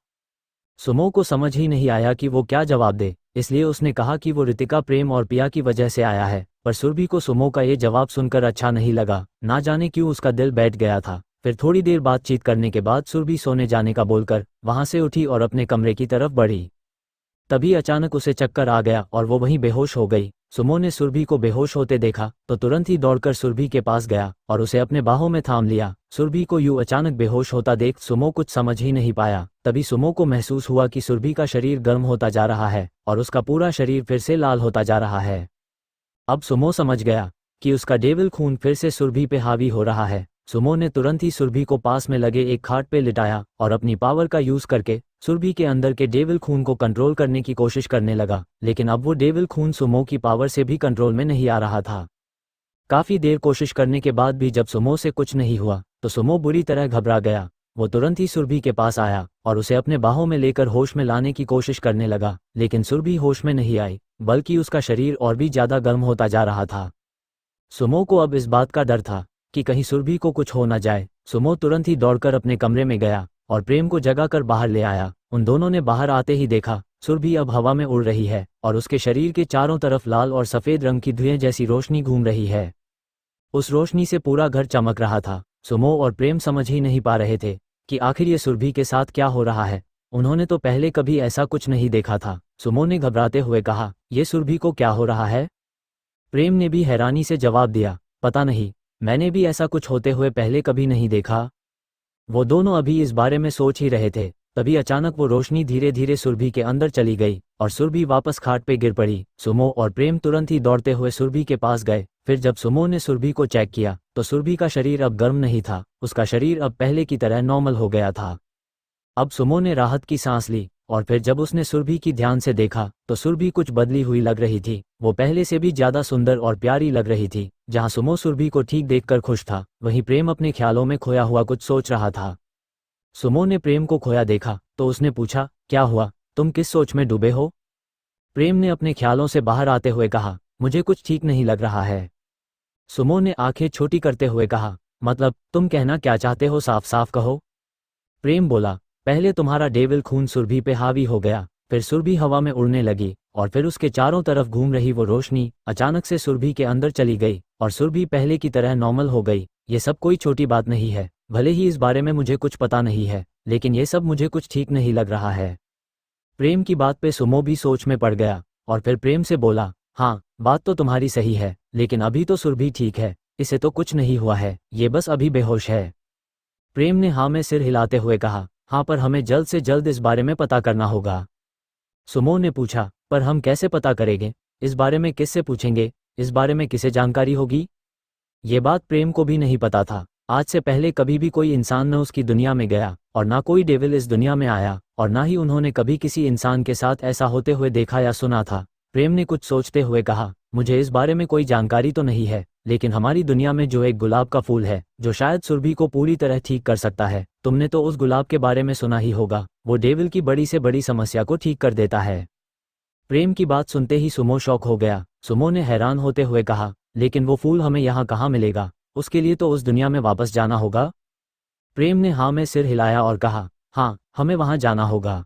सुमो को समझ ही नहीं आया कि वो क्या जवाब दे, इसलिए उसने कहा कि वो रितिका, प्रेम और पिया की वजह से आया है। पर सुरभि को सुमो का ये जवाब सुनकर अच्छा नहीं लगा, ना जाने क्यों उसका दिल बैठ गया था। फिर थोड़ी देर बातचीत करने के बाद सुरभि सोने जाने का बोलकर वहां से उठी और अपने कमरे की तरफ बढ़ी। तभी अचानक उसे चक्कर आ गया और वो वहीं बेहोश हो गई। सुमो ने सुरभि को बेहोश होते देखा तो तुरंत ही दौड़कर सुरभि के पास गया और उसे अपने बाहों में थाम लिया। सुरभि को यूं अचानक बेहोश होता देख सुमो कुछ समझ ही नहीं पाया। तभी सुमो को महसूस हुआ कि सुरभि का शरीर गर्म होता जा रहा है और उसका पूरा शरीर फिर से लाल होता जा रहा है। अब सुमो समझ गया कि उसका डेविल खून फिर से सुरभि पे हावी हो रहा है। सुमो ने तुरंत ही सुरभि को पास में लगे एक खाट पे लिटाया और अपनी पावर का यूज करके सुरभि के अंदर के डेविल खून को कंट्रोल करने की कोशिश करने लगा। लेकिन अब वो डेविल खून सुमो की पावर से भी कंट्रोल में नहीं आ रहा था। काफी देर कोशिश करने के बाद भी जब सुमो से कुछ नहीं हुआ तो सुमो बुरी तरह घबरा गया। वो तुरंत ही सुरभि के पास आया और उसे अपने बाहों में लेकर होश में लाने की कोशिश करने लगा, लेकिन सुरभि होश में नहीं आई, बल्कि उसका शरीर और भी ज्यादा गर्म होता जा रहा था। सुमो को अब इस बात का डर था कि कहीं सुरभि को कुछ हो न जाए। सुमो तुरंत ही दौड़कर अपने कमरे में गया और प्रेम को जगाकर बाहर ले आया। उन दोनों ने बाहर आते ही देखा सुरभि अब हवा में उड़ रही है और उसके शरीर के चारों तरफ लाल और सफेद रंग की धुएं जैसी रोशनी घूम रही है। उस रोशनी से पूरा घर चमक रहा था। सुमो और प्रेम समझ ही नहीं पा रहे थे कि आखिर ये सुरभि के साथ क्या हो रहा है। उन्होंने तो पहले कभी ऐसा कुछ नहीं देखा था। सुमो ने घबराते हुए कहा, ये सुरभि को क्या हो रहा है? प्रेम ने भी हैरानी से जवाब दिया, पता नहीं, मैंने भी ऐसा कुछ होते हुए पहले कभी नहीं देखा। वो दोनों अभी इस बारे में सोच ही रहे थे, तभी अचानक वो रोशनी धीरे धीरे सुरभि के अंदर चली गई और सुरभि वापस खाट पे गिर पड़ी। सुमो और प्रेम तुरंत ही दौड़ते हुए सुरभि के पास गए। फिर जब सुमो ने सुरभि को चेक किया तो सुरभि का शरीर अब गर्म नहीं था, उसका शरीर अब पहले की तरह नॉर्मल हो गया था। अब सुमो ने राहत की सांस ली और फिर जब उसने सुरभि की ध्यान से देखा तो सुरभि कुछ बदली हुई लग रही थी। वो पहले से भी ज्यादा सुंदर और प्यारी लग रही थी। जहां सुमो सुरभि को ठीक देखकर खुश था, वहीं प्रेम अपने ख्यालों में खोया हुआ कुछ सोच रहा था। सुमो ने प्रेम को खोया देखा तो उसने पूछा, क्या हुआ, तुम किस सोच में डूबे हो? प्रेम ने अपने ख्यालों से बाहर आते हुए कहा, मुझे कुछ ठीक नहीं लग रहा है। सुमो ने आंखें छोटी करते हुए कहा, मतलब तुम कहना क्या चाहते हो, साफ साफ कहो। प्रेम बोला, पहले तुम्हारा डेविल खून सुरभि पे हावी हो गया, फिर सुरभि हवा में उड़ने लगी और फिर उसके चारों तरफ घूम रही वो रोशनी अचानक से सुरभि के अंदर चली गई और सुरभि पहले की तरह नॉर्मल हो गई। ये सब कोई छोटी बात नहीं है, भले ही इस बारे में मुझे कुछ पता नहीं है, लेकिन ये सब मुझे कुछ ठीक नहीं लग रहा है। प्रेम की बात पे सुमो भी सोच में पड़ गया और फिर प्रेम से बोला, हाँ, बात तो तुम्हारी सही है, लेकिन अभी तो सुरभि ठीक है, इसे तो कुछ नहीं हुआ है, ये बस अभी बेहोश है। प्रेम ने हाँ में सिर हिलाते हुए कहा, हाँ पर हमें जल्द से जल्द इस बारे में पता करना होगा। सुमो ने पूछा, पर हम कैसे पता करेंगे? इस बारे में किससे पूछेंगे? इस बारे में किसे जानकारी होगी? ये बात प्रेम को भी नहीं पता था। आज से पहले कभी भी कोई इंसान न उसकी दुनिया में गया और ना कोई डेविल इस दुनिया में आया और ना ही उन्होंने कभी किसी इंसान के साथ ऐसा होते हुए देखा या सुना था। प्रेम ने कुछ सोचते हुए कहा, मुझे इस बारे में कोई जानकारी तो नहीं है, लेकिन हमारी दुनिया में जो एक गुलाब का फूल है जो शायद सुरभि को पूरी तरह ठीक कर सकता है। तुमने तो उस गुलाब के बारे में सुना ही होगा, वो डेविल की बड़ी से बड़ी समस्या को ठीक कर देता है। प्रेम की बात सुनते ही सुमो शॉक हो गया। सुमो ने हैरान होते हुए कहा, लेकिन वो फूल हमें यहाँ कहाँ मिलेगा? उसके लिए तो उस दुनिया में वापस जाना होगा। प्रेम ने हाँ में सिर हिलाया और कहा, हाँ, हमें वहाँ जाना होगा।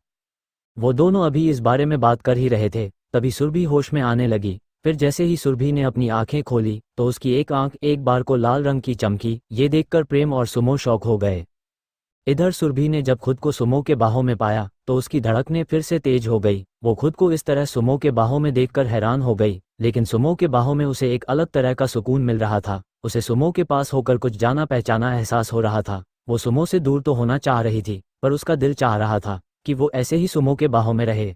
वो दोनों अभी इस बारे में बात कर ही रहे थे, तभी सुरभि होश में आने लगी। फिर जैसे ही सुरभि ने अपनी आंखें खोली तो उसकी एक आंख एक बार को लाल रंग की चमकी। ये देखकर प्रेम और सुमो शॉक हो गए। इधर सुरभि ने जब खुद को सुमो के बाहों में पाया तो उसकी धड़कनें फिर से तेज हो गई। वो खुद को इस तरह सुमो के बाहों में देखकर हैरान हो गई, लेकिन सुमो के बाहों में उसे एक अलग तरह का सुकून मिल रहा था। उसे सुमो के पास होकर कुछ जाना पहचाना एहसास हो रहा था। वो सुमो से दूर तो होना चाह रही थी, पर उसका दिल चाह रहा था कि वो ऐसे ही सुमो के बाहों में रहे।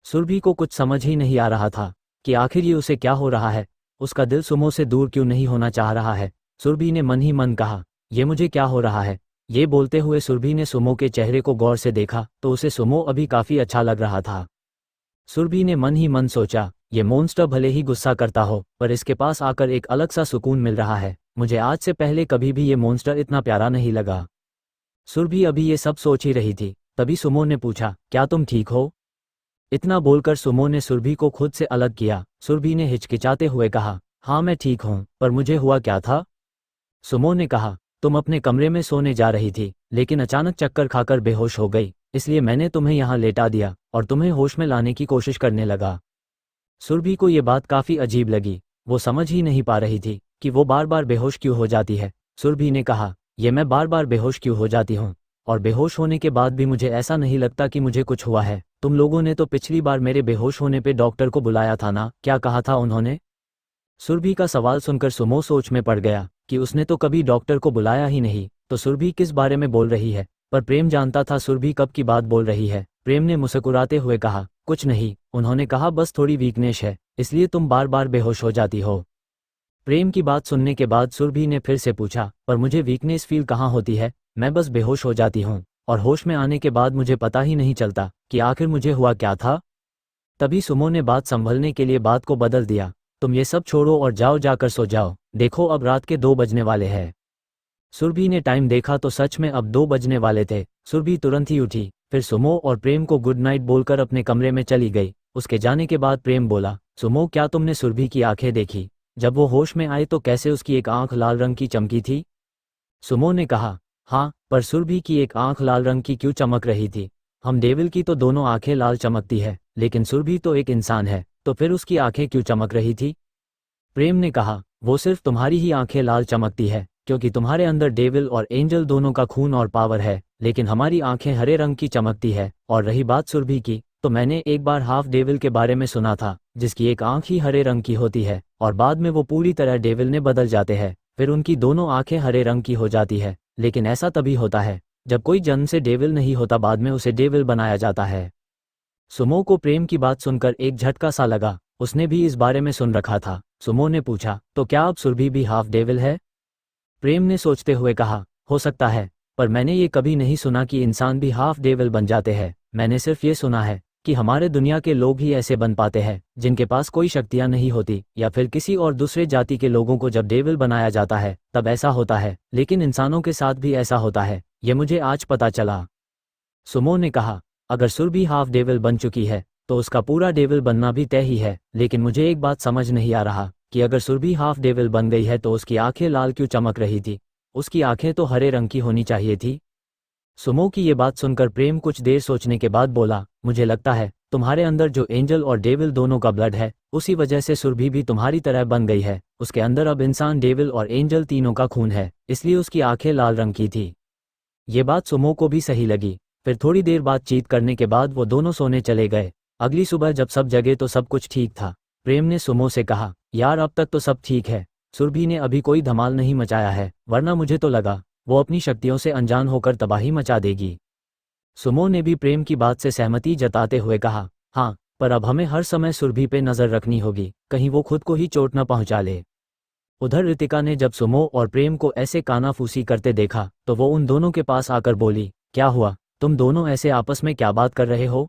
सुरभि को कुछ समझ ही नहीं आ रहा था कि आखिर ये उसे क्या हो रहा है। उसका दिल सुमो से दूर क्यों नहीं होना चाह रहा है। सुरभि ने मन ही मन कहा, ये मुझे क्या हो रहा है। ये बोलते हुए सुरभि ने सुमो के चेहरे को गौर से देखा तो उसे सुमो अभी काफी अच्छा लग रहा था। सुरभि ने मन ही मन सोचा, ये मॉन्स्टर भले ही गुस्सा करता हो, पर इसके पास आकर एक अलग सा सुकून मिल रहा है। मुझे आज से पहले कभी भी ये मॉन्स्टर इतना प्यारा नहीं लगा। सुरभि अभी ये सब सोच ही रही थी, तभी सुमो ने पूछा, क्या तुम ठीक हो? इतना बोलकर सुमो ने सुरभि को खुद से अलग किया। सुरभि ने हिचकिचाते हुए कहा, हाँ मैं ठीक हूँ, पर मुझे हुआ क्या था? सुमो ने कहा, तुम अपने कमरे में सोने जा रही थी, लेकिन अचानक चक्कर खाकर बेहोश हो गई, इसलिए मैंने तुम्हें यहाँ लेटा दिया और तुम्हें होश में लाने की कोशिश करने लगा। सुरभि को ये बात काफी अजीब लगी। वो समझ ही नहीं पा रही थी कि वो बार बार बेहोश क्यों हो जाती है। सुरभि ने कहा, ये मैं बार बार बेहोश क्यों हो जाती हूँ, और बेहोश होने के बाद भी मुझे ऐसा नहीं लगता कि मुझे कुछ हुआ है। तुम लोगों ने तो पिछली बार मेरे बेहोश होने पे डॉक्टर को बुलाया था ना, क्या कहा था उन्होंने? सुरभि का सवाल सुनकर सुमो सोच में पड़ गया कि उसने तो कभी डॉक्टर को बुलाया ही नहीं, तो सुरभि किस बारे में बोल रही है। पर प्रेम जानता था सुरभि कब की बात बोल रही है। प्रेम ने मुस्कुराते हुए कहा, कुछ नहीं, उन्होंने कहा बस थोड़ी वीकनेस है, इसलिए तुम बार बार बेहोश हो जाती हो। प्रेम की बात सुनने के बाद सुरभि ने फिर से पूछा, पर मुझे वीकनेस फील कहाँ होती है, मैं बस बेहोश हो जाती हूँ और होश में आने के बाद मुझे पता ही नहीं चलता कि आखिर मुझे हुआ क्या था। तभी सुमो ने बात संभलने के लिए बात को बदल दिया, तुम ये सब छोड़ो और जाओ, जाकर सो जाओ, देखो अब रात के 2 बजने वाले हैं। सुरभि ने टाइम देखा तो सच में अब 2 बजने वाले थे। सुरभि तुरंत ही उठी, फिर सुमो और प्रेम को गुड नाइट बोलकर अपने कमरे में चली गई। उसके जाने के बाद प्रेम बोला, सुमो क्या तुमने सुरभि की आंखें देखी? जब वो होश में आए तो कैसे उसकी एक आंख लाल रंग की चमकी थी? सुमो ने कहा, हाँ, पर सुरभि की एक आंख लाल रंग की क्यों चमक रही थी? हम डेविल की तो दोनों आंखें लाल चमकती है, लेकिन सुरभि तो एक इंसान है, तो फिर उसकी आंखें क्यों चमक रही थी? प्रेम ने कहा, वो सिर्फ तुम्हारी ही आंखें लाल चमकती है क्योंकि तुम्हारे अंदर डेविल और एंजल दोनों का खून और पावर है, लेकिन हमारी आंखें हरे रंग की चमकती है। और रही बात सुरभि की, तो मैंने एक बार हाफ डेविल के बारे में सुना था, जिसकी एक आंख ही हरे रंग की होती है और बाद में वो पूरी तरह डेविल ने बदल जाते हैं, फिर उनकी दोनों आंखें हरे रंग की हो जाती है। लेकिन ऐसा तभी होता है जब कोई जन्म से डेविल नहीं होता, बाद में उसे डेविल बनाया जाता है। सुमो को प्रेम की बात सुनकर एक झटका सा लगा, उसने भी इस बारे में सुन रखा था। सुमो ने पूछा, तो क्या अब सुरभि भी हाफ डेविल है? प्रेम ने सोचते हुए कहा, हो सकता है, पर मैंने ये कभी नहीं सुना कि इंसान भी हाफ डेविल बन जाते हैं। मैंने सिर्फ ये सुना है कि हमारे दुनिया के लोग ही ऐसे बन पाते हैं जिनके पास कोई शक्तियां नहीं होती, या फिर किसी और दूसरे जाति के लोगों को जब डेविल बनाया जाता है तब ऐसा होता है, लेकिन इंसानों के साथ भी ऐसा होता है, ये मुझे आज पता चला। सुमो ने कहा, अगर सुरभि हाफ डेविल बन चुकी है तो उसका पूरा डेविल बनना भी तय ही है, लेकिन मुझे एक बात समझ नहीं आ रहा कि अगर सुरभि हाफ डेविल बन गई है तो उसकी आंखें लाल क्यों चमक रही थी? उसकी आंखें तो हरे रंग की होनी चाहिए थी। सुमो की ये बात सुनकर प्रेम कुछ देर सोचने के बाद बोला, मुझे लगता है तुम्हारे अंदर जो एंजल और डेविल दोनों का ब्लड है, उसी वजह से सुरभि भी तुम्हारी तरह बन गई है। उसके अंदर अब इंसान, डेविल और एंजल तीनों का खून है, इसलिए उसकी आंखें लाल रंग की थी। ये बात सुमो को भी सही लगी। फिर थोड़ी देर बातचीत करने के बाद वो दोनों सोने चले गए। अगली सुबह जब सब जगे तो सब कुछ ठीक था। प्रेम ने सुमो से कहा, यार अब तक तो सब ठीक है, सुरभि ने अभी कोई धमाल नहीं मचाया है, वरना मुझे तो लगा वो अपनी शक्तियों से अनजान होकर तबाही मचा देगी। सुमो ने भी प्रेम की बात से सहमति जताते हुए कहा, हाँ, पर अब हमें हर समय सुरभि पे नज़र रखनी होगी, कहीं वो खुद को ही चोट न पहुंचा ले। उधर रितिका ने जब सुमो और प्रेम को ऐसे कानाफूसी करते देखा तो वो उन दोनों के पास आकर बोली, क्या हुआ, तुम दोनों ऐसे आपस में क्या बात कर रहे हो?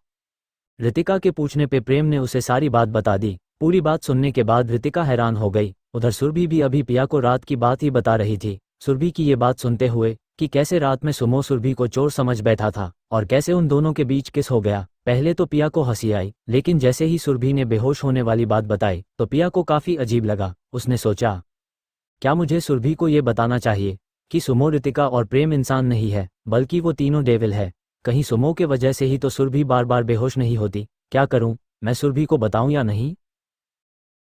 रितिका के पूछने पे प्रेम ने उसे सारी बात बता दी। पूरी बात सुनने के बाद रितिका हैरान हो गई। उधर सुरभि भी अभी पिया को रात की बात ही बता रही थी। सुरभि की ये बात सुनते हुए कि कैसे रात में सुमो सुरभि को चोर समझ बैठा था और कैसे उन दोनों के बीच किस हो गया। पहले तो पिया को हंसी आई, लेकिन जैसे ही सुरभि ने बेहोश होने वाली बात बताई तो पिया को काफी अजीब लगा। उसने सोचा, क्या मुझे सुरभि को ये बताना चाहिए कि सुमो, रितिका और प्रेम इंसान नहीं है, बल्कि वो तीनों डेविल है। कहीं सुमो के वजह से ही तो सुरभि बार बार बेहोश नहीं होती। क्या करूं, मैं सुरभि को बताऊं या नहीं?